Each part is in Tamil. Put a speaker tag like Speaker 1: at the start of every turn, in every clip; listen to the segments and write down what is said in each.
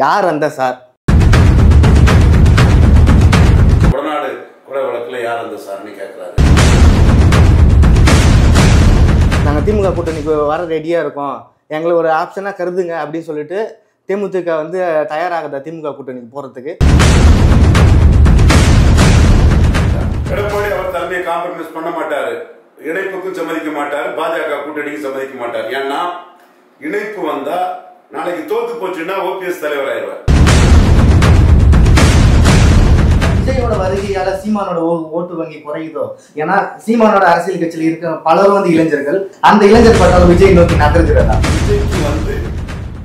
Speaker 1: யார் அந்த சார்?
Speaker 2: கொடநாடு கொலை வழக்குல யார் அந்த சார்னு கேட்கிறாரு.
Speaker 1: நாங்கள் திமுக கூட்டணிக்கு வர ரெடியாக இருக்கோம், எங்களை ஒரு ஆப்ஷனாக கருதுங்க அப்படின்னு சொல்லிட்டு தேமுதிக வந்து தயாராகுதா திமுக கூட்டணிக்கு போகிறதுக்கு?
Speaker 2: எடப்பாடி அவர் தலைமையை காம்ப்ரமைஸ் பண்ண மாட்டாரு, இணைப்புக்கும் சம்மதிக்க மாட்டாரு, பாஜக கூட்டணிக்கும் சம்மதிக்க மாட்டார். ஏன்னா இணைப்பு வந்தா நாளைக்கு தோத்து போச்சுன்னா ஓபிஎஸ் தலைவர் ஆயிடுவார்.
Speaker 1: விஜயோட வருகையால சீமானோட ஓட்டு வங்கி குறையுதோ? ஏன்னா சீமானோட அரசியல் கட்சியில் இருக்க பலரும் வந்து இளைஞர்கள், அந்த இளைஞர் பட்டாலும் விஜய் நோக்கி நகர்கிறதா?
Speaker 2: விஜய்க்கு வந்து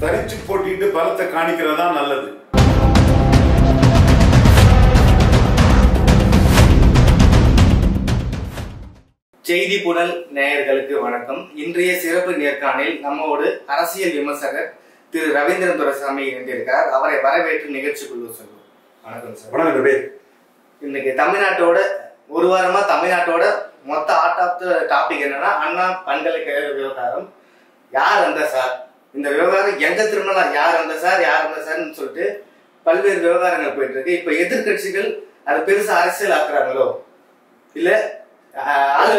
Speaker 2: தனிச்சு போட்டிட்டு பலத்தை காணிக்கிறதா நல்லது.
Speaker 1: செய்தி புனல் நேயர்களுக்கு வணக்கம். இன்றைய சிறப்பு நேர்காணலில் நம்மோடு அரசியல் விமர்சகர் திரு ரவீந்திரன் துரைசாமி இணைந்திருக்கிறார். அவரை வரவேற்று நிகழ்ச்சிக்குள்ள சொல்லுவோம். வணக்கம் சார்.
Speaker 2: வணக்கம்.
Speaker 1: இன்னைக்கு தமிழ்நாட்டோட ஒரு வாரமா தமிழ்நாட்டோட மொத்த ஆட் ஆஃப் த டாபிக் என்னன்னா அண்ணா பல்கலைக்கழக விவகாரம். யார் அந்த சார்? இந்த விவகாரம் எங்க திரும்பினா யார் அந்த சார் யார் அந்த சார்ன்னு சொல்லிட்டு பல்வேறு விவகாரங்கள் போயிட்டு இருக்கு. இப்ப எதிர்கட்சிகள் அது பெருசா அரசியல் ஆக்குறாங்களோ இல்ல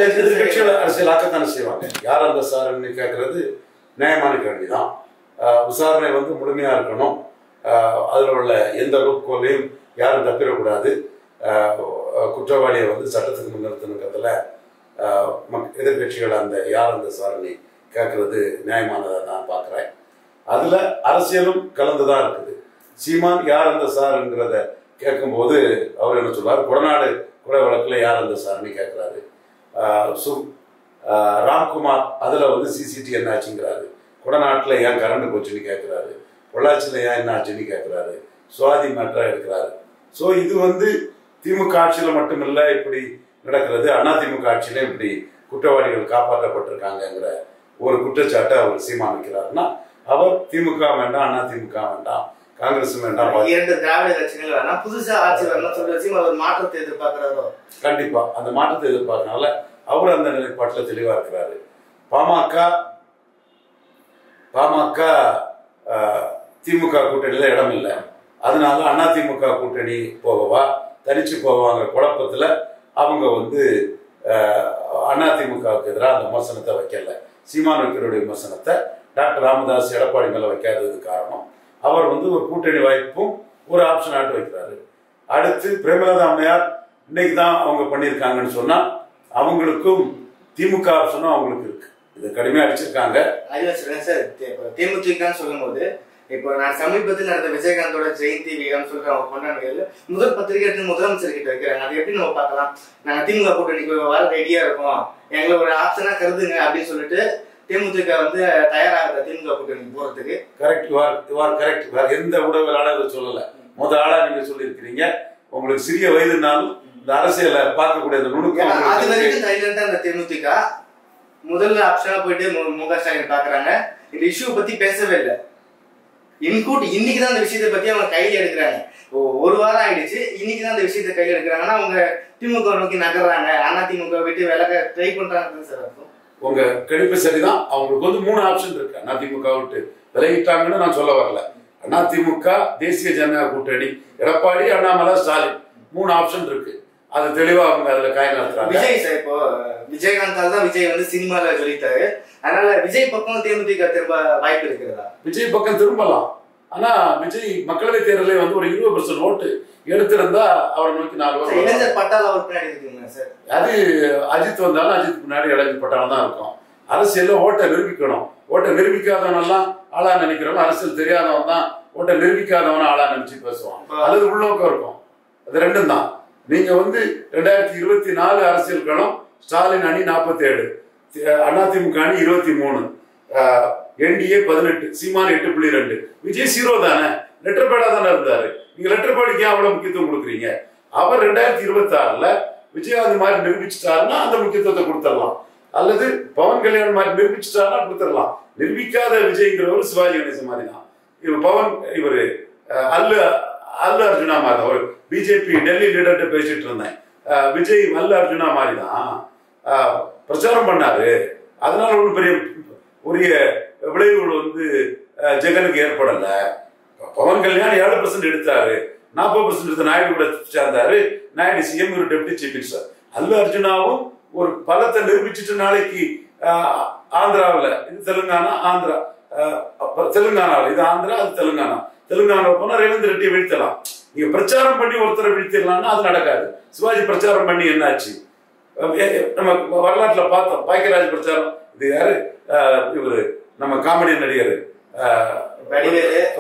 Speaker 2: எதிர்கட்சிகள் அரசியல் ஆக்கத்தானே செய்வாங்க. யார் அந்த சார்ன்னு கேட்கறது நியாயமான கேள்விதான். விசாரணை வந்து முழுமையா இருக்கணும். அதுல உள்ள எந்த லூப்கோலையும் யாரும் தப்பிடக்கூடாது. குற்றவாளியை வந்து சட்டத்துக்கு முன்னிறுத்தணுங்கிறதுல எதிர்கட்சிகள் அந்த யார் அந்த சாரணி கேட்கறது நியாயமானதாக நான் பார்க்குறேன். அதுல அரசியலும் கலந்துதான் இருக்குது. சீமான் யார் அந்த சார்ங்கிறத கேட்கும்போது அவர் என்ன சொல்றாரு, கொடநாடு கொலை வழக்குல யார் அந்த சார்னு கேட்கிறாரு. ராம்குமார் அதுல வந்து சிசிடி என்ன ஆச்சுங்கிறாரு. கொடநாட்டுல ஏன் கரண்ட் போச்சுன்னு கேட்கிறாரு. பொள்ளாச்சியில ஏன் என்ன ஆச்சுன்னு கேட்கிறாரு. சுவாதி மேட்டரா எடுக்கிறாரு. ஸோ இது வந்து திமுக ஆட்சியில மட்டுமில்ல இப்படி நடக்கிறது, அதிமுக ஆட்சியில இப்படி குற்றவாளிகள் காப்பாற்றப்பட்டிருக்காங்கிற ஒரு குற்றச்சாட்டை அவர் சீமான் வைக்கிறாருன்னா அவர் திமுக வேண்டாம், அதிமுக வேண்டாம், காங்கிரஸ் வேண்டாம்,
Speaker 1: இரண்டு திராவிட கட்சிகள் வேணாம், புதுசா ஆட்சி வரலாம் சொல்லி அவர் மாற்றத்தை எதிர்பார்க்கிறாரோ? கண்டிப்பா
Speaker 2: அந்த மாற்றத்தை எதிர்பார்க்கறதுனால அவர் அந்த நிலைப்பாட்டில் தெளிவா இருக்கிறாரு. பாமக திமுக கூட்டணியில இடம் இல்லை, அதனால அதிமுக கூட்டணி போகவா தனிச்சு போவாங்க குழப்பத்துல அவங்க வந்து அதிமுகவுக்கு எதிராக அந்த விமர்சனத்தை வைக்கல. சீமான் வைக்கிறோடைய விமர்சனத்தை டாக்டர் ராமதாஸ் எடப்பாடி மேல வைக்காதது காரணம் அவர் வந்து ஒரு கூட்டணி வாய்ப்பும் ஒரு ஆப்ஷன் ஆட்டு வைக்கிறாரு. அடுத்து பிரேமலதா அம்மையார் இன்னைக்கு தான் அவங்க பண்ணியிருக்காங்கன்னு சொன்னா அவங்களுக்கும் திமுக ஆப்ஷனும் அவங்களுக்கு இருக்கு. இது கடுமையா அடிச்சிருக்காங்க.
Speaker 1: சார் தேமுதிகன்னு சொல்லும் போது இப்போ நான் சமீபத்தில் நடந்த விஜயகாந்தோட ஜெயந்தி வீரம் சொல்ற அவங்க கொண்டாடுகள் முதல் பத்திரிகை முதலமைச்சர் கிட்ட வைக்கிறாங்க. அது எப்படி நம்ம பார்க்கலாம்? நாங்க திமுக கூட்டணிக்கு வர ரெடியா இருக்கோம், எங்களை ஒரு ஆப்ஷனா கருதுங்க அப்படின்னு சொல்லிட்டு தேமுதிக வந்து தயாராக திமுக கூட்டணிக்கு போறதுக்கு.
Speaker 2: கரெக்ட். வேற எந்த ஊடகங்களால இதை சொல்லல. முதல் ஆளா நீங்க சொல்லியிருக்கிறீங்க. உங்களுக்கு சிறிய வயதுனாலும் இந்த அரசியலை பார்க்கக்கூடிய அந்த நுணுக்கம்
Speaker 1: அது வரைக்கும் சைலண்டா அந்த தேமுதிக முதல்ல ஆப்ஷனா போயிட்டு முக ஸ்டாலின் பாக்குறாங்க. இந்த இஷ்யூ பத்தி பேசவே இல்லை. இன்னைக்குதான் அந்த விஷயத்தை பத்தி அவங்க கையில எடுக்கிறாங்க. ஒரு வாரம் ஆயிடுச்சு, இன்னைக்குதான் அந்த விஷயத்தை கையில எடுக்கிறாங்கன்னா அவங்க திமுக நோக்கி நகர்றாங்க, அதிமுக விட்டு விலக ட்ரை பண்றாங்கன்னு சார் அர்த்தம்.
Speaker 2: உங்க கணிப்பு சரிதான். அவங்களுக்கு வந்து 3 ஆப்ஷன் இருக்கு. அதிமுக விட்டு விலகிட்டாங்கன்னு நான் சொல்ல வரல. அதிமுக, தேசிய ஜனநாயக கூட்டணி, எடப்பாடி, அண்ணாமலை, ஸ்டாலின் 3 ஆப்ஷன் இருக்கு. அது தெளிவா அவங்க அதுல காய் நடத்துறாங்க.
Speaker 1: விஜய் சார் இப்போ விஜயகாந்தால் தான் விஜய் வந்து சினிமால சொல்லிட்டாரு, அதனால விஜய் பக்கம் தேமுதிக திரும்ப வாய்ப்பு இருக்கிறதா?
Speaker 2: விஜய் பக்கம் திரும்பலாம். ஆனா விஜய் மக்களவை தேர்தலே வந்து ஒரு 20% ஓட்டு எடுத்திருந்தா அவரை நோக்கி 4 வருஷம்
Speaker 1: இளைஞர் பட்டாளம் அவர் பின்னாடி இருக்குங்க சார்.
Speaker 2: அது அஜித் வந்தாலும் அஜித் பின்னாடி இளைஞர் பட்டாளம் தான் இருக்கும். அரசியல்ல ஓட்டை நிரூபிக்கணும். ஓட்டை நிரூபிக்காதவனெல்லாம் ஆளா நினைக்கிறவன், அரசியல் தெரியாதவன் தான் ஓட்டை நிரூபிக்காதவன ஆளா நினைச்சு பேசுவான். அல்லது உள்நோக்கம் இருக்கும். அது ரெண்டும் தான். நீங்க வந்து 2024 அரசியல் களம் ஸ்டாலின் அணி 47, அதிமுக அணி 23, என்டிஏ 18, சீமான் 8.2, விஜய் 0 தானே, லெட்டர் பேடா தானே இருந்தாரு. நீங்க லெட்டர் பேடுக்கு அவ்வளவு முக்கியத்துவம் கொடுக்குறீங்க. அவர் 2026ல விஜய் அது மாதிரி நிரூபிச்சுட்டாருன்னா அந்த முக்கியத்துவத்தை கொடுத்துடலாம். அல்லது பவன் கல்யாண் மாதிரி நிரூபிச்சுட்டாருன்னா கொடுத்துடலாம். நிரூபிக்காத விஜய்ங்கிறவர் சிவாஜி கணேசன் மாதிரி தான். இவரு அல்லு அர்ஜுனா மாதிரி ஒரு பிஜேபி டெல்லி லீடர்கிட்ட பேசிட்டு இருந்தேன். விஜய் அல்லு அர்ஜுனா மாதிரி தான் பிரச்சாரம் பண்ணாரு. அதனால ஒரு பெரிய விளைவுகள் வந்து ஜெகனுக்கு ஏற்படல. பவன் கல்யாண் 7% எடுத்தாரு, 40% எடுத்த நாயுடு கூட சேர்ந்தாரு. நாயுடு சிஎம், ஒரு டெப்டி சீஃப் மினிஸ்டர். அல்லு அர்ஜுனாவும் ஒரு பலத்தை நிரூபிச்சுட்டு நாளைக்கு ஆந்திராவில், இது தெலுங்கானா, ஆந்திரா, தெலுங்கானாவில், இது ஆந்திரா, அது தெலுங்கானா. தெலுங்கானாவில் போனா ரேவந்த் ரெட்டியை வீழ்த்தலாம். நீங்க பிரச்சாரம் பண்ணி ஒருத்தரை வீழ்த்திடலாம்னா அது நடக்காது. சிவாஜி பிரச்சாரம் பண்ணி என்னாச்சு? நம்ம வரலாற்றுல பார்த்தோம். பாக்கியராஜ் பிரச்சாரம், இது யாரு, இவரு நம்ம காமெடி நடிகர்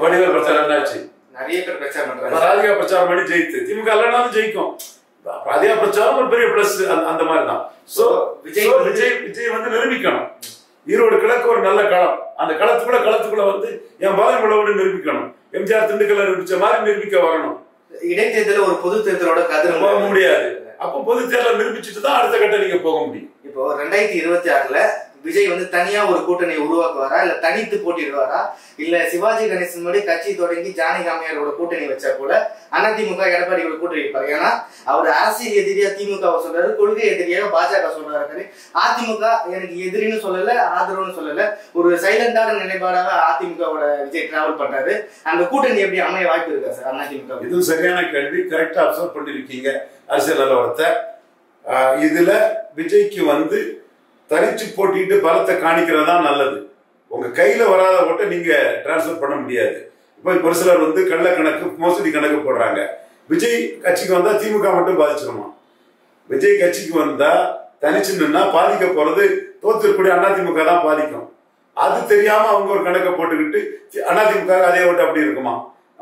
Speaker 2: வடிவேல் பிரச்சாரம் என்னாச்சு?
Speaker 1: நிறைய பேர் பிரச்சாரம் பண்றாங்க.
Speaker 2: ராதிகா பிரச்சாரம் பண்ணி ஜெயித்து, திமுக இல்லைனாலும் ஜெயிக்கும். ராதிகா பிரச்சாரம் ஒரு பெரிய பிளஸ். அந்த மாதிரி தான். சோ விஜய் வந்து நிரூபிக்கணும். ஈரோடு கிழக்கு ஒரு நல்ல களம். அந்த களத்துக்குள்ள வந்து என் பாலங்களோடு நிரூபிக்கணும். எம்ஜிஆர் திண்டுக்கல்ல நிரூபிச்ச மாதிரி நிரூபிக்க வரணும்.
Speaker 1: இடைத்தேர்தல ஒரு பொது தேர்தலோட கதிர
Speaker 2: போக முடியாது. அப்போ பொது தேர்தல் நிரூபிச்சுட்டு தான் அடுத்த கட்ட நீங்க போக முடியும்.
Speaker 1: இப்போ 2026ல விஜய் வந்து தனியா ஒரு கூட்டணியை உருவாக்குவாரா, இல்ல தனித்து போட்டிடுவாரா, இல்ல சிவாஜி கணேசன் மாதிரி கட்சி தொடங்கி ஜானகிராமையாரோட கூட்டணி வச்சா கூட அதிமுக எடப்பாடியோட கூட்டணி வைப்பாரு. ஏன்னா அவர் அரசியல் எதிரியா திமுக சொல்றாரு, கொள்கை எதிரியாக பாஜக சொல்றாரு. அதிமுக எனக்கு எதிரின்னு சொல்லல, ஆதரவுன்னு சொல்லல, ஒரு சைலண்டான நிலைப்பாடாக அதிமுகவோட விஜய் டிராவல் பண்றாரு. அந்த கூட்டணி எப்படி அமைய வாய்ப்பு இருக்கா சார் அதிமுக?
Speaker 2: இதுவும் சரியான கேள்வி. கரெக்டா அப்சர்வ் பண்ணிருக்கீங்க அரசியல் நிலவரத்தை. இதுல விஜய்க்கு வந்து தனிச்சு போட்டிட்டு பலத்தை காணிக்கிறதா நல்லது. உங்க கையில வராத ஓட்டை நீங்க டிரான்ஸ்பர் பண்ண முடியாது. இப்ப ஒரு சிலர் வந்து கள்ள கணக்கு, மோசடி கணக்கு போடுறாங்க. விஜய் கட்சிக்கு வந்தா திமுக மட்டும் பாதிச்சிருமா? விஜய் கட்சிக்கு வந்தா தனிச்சு நின்னா பாதிக்க போறது தோத்துக்கூடிய அதிமுக தான் பாதிக்கும். அது தெரியாம அவங்க ஒரு கணக்கை போட்டுக்கிட்டு அதிமுக அதே ஓட்டு அப்படி இருக்குமா,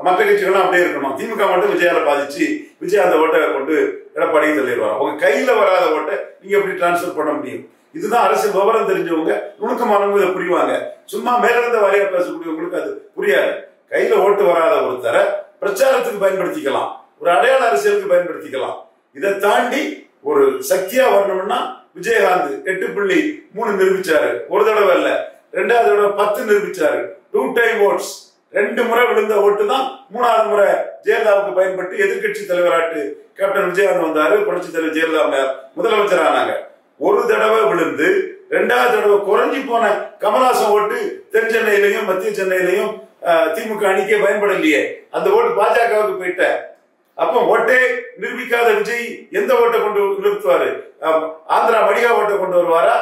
Speaker 2: மற்ற கட்சிகளும் அப்படியே இருக்கணும், திமுக மட்டும் விஜயால பாதிச்சு விஜய் அந்த ஓட்டை கொண்டு எடப்பாடிக்கு தள்ளிடுவாங்க. உங்க கையில வராத ஓட்டை நீங்க எப்படி டிரான்ஸ்பர் பண்ண முடியும்? இதுதான் அரசியல் விவரம் தெரிஞ்சவங்க, நுணுக்கமானவங்க இதை புரிவாங்க. சும்மா மேலிருந்த வாரியா பேசக்கூடியவங்களுக்கு அது புரியாது. கையில ஓட்டு வராத ஒருத்தரை பிரச்சாரத்துக்கு பயன்படுத்திக்கலாம், ஒரு அடையாள அரசியலுக்கு பயன்படுத்திக்கலாம். இதை தாண்டி ஒரு சக்தியா வரணும்னா விஜயகாந்த் 8.3 நிரூபிச்சாரு. ஒரு தடவை இல்ல, 2வது தடவை 10 நிரூபிச்சாரு. 2 டைம் ஓட்ஸ், 2 முறை விழுந்த ஓட்டு தான் 3வது முறை ஜெயலலிதாவுக்கு பயன்பட்டு எதிர்கட்சி தலைவராட்டு கேப்டன் விஜயகாந்த் வந்தாரு. புரட்சி தலைவர் ஜெயலலிதா முதலமைச்சர் ஆனாங்க. ஒரு தடவை விழுந்து 2வது தடவை குறைஞ்சி போன கமல்ஹாசன் ஓட்டு தென் சென்னையிலையும் மத்திய சென்னையிலையும் திமுக அணிக்கே பயன்படலையே. அந்த ஓட்டு பாஜகவுக்கு போயிட்ட. அப்போ ஓட்டே நிரூபிக்காத விஜய் எந்த ஓட்டை கொண்டு நிறுத்துவாரு? ஆந்திரா மடிகா ஓட்டை கொண்டு வருவாரா?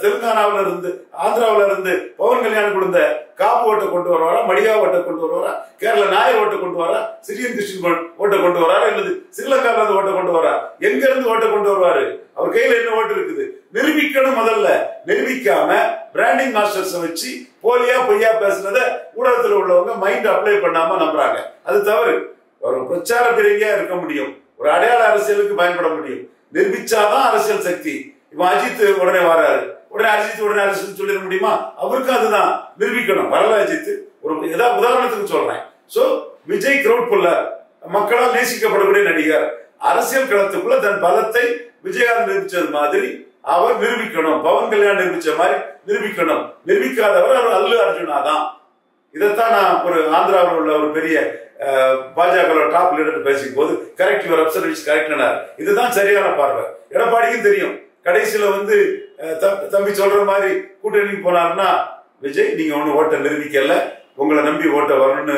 Speaker 2: தெலுங்கானாவில இருந்து, ஆந்திராவில இருந்து பவன் கல்யாணம் கொடுத்த காப்பு ஓட்டை கொண்டு வருவாரா? மடிகா ஓட்டை கொண்டு வருவாரா? கேரள நாயர் ஓட்டை கொண்டு வரா? சிரியன் கிருஷ்ணன் ஓட்டை கொண்டு வராரா? இல்லது ஸ்ரீலங்காவில இருந்து ஓட்டை கொண்டு வரா? எங்க இருந்து ஓட்டை கொண்டு வருவாரு? அவர் கையில என்ன ஓட்டு இருக்குது? நிரூபிக்கணும். முதல்ல நிரூபிக்காம பிராண்டிங் மாஸ்டர்ஸ் வச்சு போலியா பொய்யா பேசுனத ஊடகத்துல உள்ளவங்க மைண்ட் அப்ளை பண்ணாம நம்புறாங்க. அது தவறு. ஒரு பிரச்சார பிரிவியா இருக்க முடியும், ஒரு அடையாள அரசியலுக்கு பயன்பட முடியும். நிரூபிச்சாதான் அரசியல் சக்தி. இப்ப அஜித் உடனே வராரு, உடனே அஜித் உடனே அரசியல் சொல்லிட முடியுமா? அவருக்கு அதுதான் நிரூபிக்கணும். வரல அஜித், ஒரு ஏதாவது உதாரணத்துக்கு சொல்றேன். சோ விஜய் கிரௌட் புல்லர், மக்களால் நேசிக்கப்படக்கூடிய நடிகர். அரசியல் களத்துக்குள்ள தன் பலத்தை விஜயகாந்த் நிரூபிச்சது மாதிரி அவர் நிரூபிக்கணும். பவன் கல்யாண் நிரூபிச்ச மாதிரி நிரூபிக்கணும். நிரூபிக்காதவர் அல்லு அர்ஜுனா தான். இதைத்தான் நான் ஒரு ஆந்திராவில் உள்ள ஒரு பெரிய பாஜக டாப் லீடர் பேசும் போது கரெக்ட், யுவர் அப்சர்வேஷன் கரெக்ட்னார். இதுதான் சரியான பார்வை. எடப்பாடிக்கும் தெரியும். கடைசியில வந்து தம்பி சொல்ற மாதிரி கூட்டணிக்கு போனாருன்னா, விஜய் நீங்க ஒண்ணு ஓட்ட நிரூபிக்கல, உங்களை நம்பி ஓட்ட வரணும்னு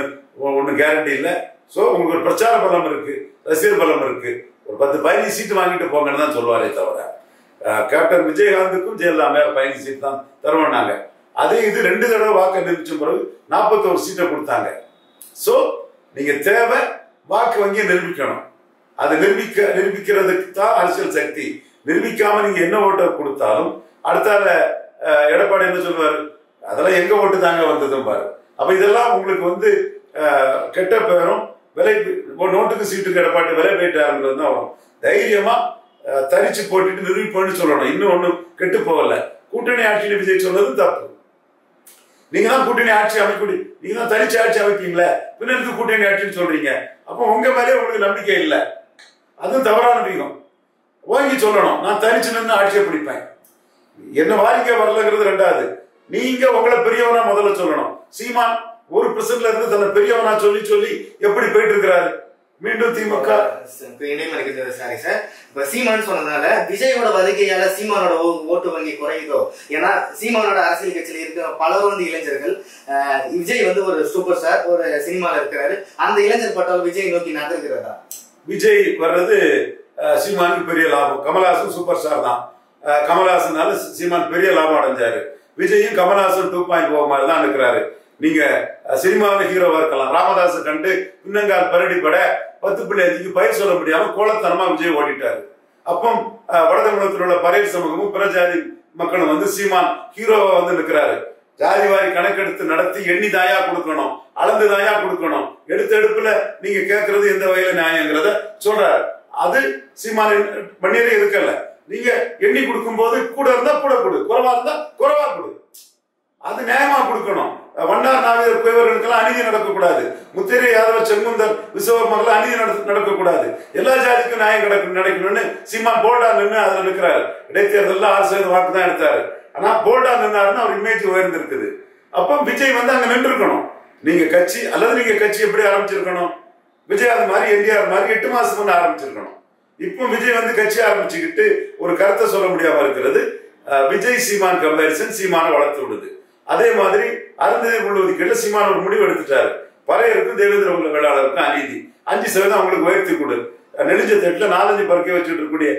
Speaker 2: ஒண்ணு கேரண்டி இல்லை. சோ உங்களுக்கு ஒரு பிரச்சார பலம் இருக்கு, ரசிகர் பலம் இருக்கு, ஒரு 10-15 சீட்டு வாங்கிட்டு போங்கன்னு தான் சொல்லுவாரே தவிர கேப்டன் விஜயகாந்துக்கும் ஜெயலலிதா மேல 15 சீட் தான் தருவாங்க. அதே இது 2 தடவை வாக்கு நிரூபிச்ச பிறகு 41 சீட்டை கொடுத்தாங்க. சோ நீங்க தேவை வாக்கு வங்கியை நிரூபிக்கணும். அதை நிரூபிக்கிறதுக்கு தான் அரசியல் சக்தி. நிரூபிக்காம நீங்க என்ன ஓட்டை கொடுத்தாலும் அடுத்தால எடப்பாடி என்ன சொல்லுவாரு? அதெல்லாம் எங்க ஓட்டு தாங்க வந்ததும் பாரு. அப்ப இதெல்லாம் உங்களுக்கு வந்து கெட்ட பேரும் விலை, நோட்டுக்கு சீட்டுக்கு எடப்பாடி விலை போயிட்டாருங்கிறது தான் வரும். தைரியமா தரிச்சு போட்டுட்டு நிரூபிப்போன்னு சொல்லணும். இன்னும் ஒண்ணும் கெட்டு போகல. கூட்டணி ஆட்சியில் விஜய் சொன்னது தப்பு. நீங்க தான் கூட்டணி ஆட்சி அமைக்க, நீங்க தான் தனிச்சு ஆட்சி அமைப்பீங்களே, பின்னருக்கு கூட்டணி ஆட்சின்னு சொல்றீங்க. அப்போ உங்க மேலே உங்களுக்கு நம்பிக்கை இல்லை. அதுவும் தவறான நம்பிக்கை. வாங்கி சொல்லணும், நான் தனிச்சு நின்று ஆட்சியை பிடிப்பேன். என்ன வாரிக்க வரலங்கிறது 2வது. நீங்க உங்களை பெரியவனா முதல்ல சொல்லணும். சீமான் 1% இருந்து தன்னை பெரியவனா சொல்லி சொல்லி எப்படி போயிட்டு இருக்கிறாரு? மீண்டும் திமுக
Speaker 1: சாரி சார். இப்ப சீமான் சொன்னதால விஜயோட வருகையால சீமானோட ஓட்டு வங்கி குறையுதோ? ஏன்னா சீமானோட அரசியல் கட்சியில இருக்க பலரும் வந்து இளைஞர்கள், விஜய் வந்து ஒரு சூப்பர் ஸ்டார், ஒரு சினிமால இருக்கிறாரு, அந்த இளைஞர் பட்டால் விஜய் நோக்கி நகர்கிறதா?
Speaker 2: விஜய் வர்றது சீமானுக்கு பெரிய லாபம். கமல்ஹாசன் சூப்பர் ஸ்டார் தான், கமல்ஹாசனால சீமான் பெரிய லாபம் அடைஞ்சாரு. விஜயும் கமல்ஹாசன் 2.0 மாதிரி தான் இருக்கிறாரு. நீங்க சினிமாவில் ஹீரோவா இருக்கலாம், ராமதாஸ் கண்டு பின்னங்கால் பரடி பட 10.5க்கு பயிர் சொல்ல முடியாம கோலத்தனமா விஜய் ஓடிட்டாரு. அப்போ வடதமிழகத்தில் உள்ள பறையர் சமூகமும் பிற ஜாதி மக்களும் வந்து சீமான் ஹீரோவா வந்து நிற்கிறாரு. ஜாதி வாரி கணக்கெடுத்து நடத்தி எண்ணி தாயா கொடுக்கணும், அளந்து தாயா கொடுக்கணும், எடுத்த எடுப்புல நீங்க கேட்கறது எந்த வகையில நியாயங்கிறத சொல்றாரு. அது சீமான் பண்ணியதே இருக்கல. நீங்க எண்ணி கொடுக்கும் போது கூட இருந்தா கூட கொடு, குறைவா இருந்தா குறைவா கொடு, அது நியாயமா கொடுக்கணும். வண்ணார் நாவியர் குயவர்களுக்கெல்லாம் அநீதி நடக்கக்கூடாது. முத்திரை யாதவர் செங்குந்தர் விஸ்வகர்மர்கள் அநீதி நடக்கக்கூடாது. எல்லா ஜாதிக்கும் நியாயம் நடக்கணும்னு சீமான் போல்டா நின்று அதுல நிற்கிறாரு. இடைத்தேர்தல் 6% வாக்கு தான் எடுத்தாரு. ஆனா போல்டா நின்னாருன்னு அவர் இமேஜ் உயர்ந்திருக்குது. அப்ப விஜய் வந்து அங்க நின்று இருக்கணும். நீங்க கட்சி அல்லது நீங்க கட்சி எப்படி ஆரம்பிச்சிருக்கணும்? விஜய் அது மாதிரி என்டிஆர் மாதிரி 8 மாசம் முன்ன ஆரம்பிச்சிருக்கணும். இப்போ விஜய் வந்து கட்சி ஆரம்பிச்சுக்கிட்டு ஒரு கருத்தை சொல்ல முடியாம இருக்கிறது. விஜய் சீமான் கம்பேரிசன் சீமான வளர்த்து விடுது. அதே மாதிரி அருந்ததி உள்ளொதுக்கீடுல சீமான ஒரு முடிவு எடுத்துட்டாரு. பறையருக்கும் தேவேந்திர உள்ள வேளாளருக்கும் அநீதி 5% அவங்களுக்கு உயர்த்தி கொடு. நெடுஞ்ச தட்டுல 4-5 பறக்க வச்சுட்டு இருக்கக்கூடிய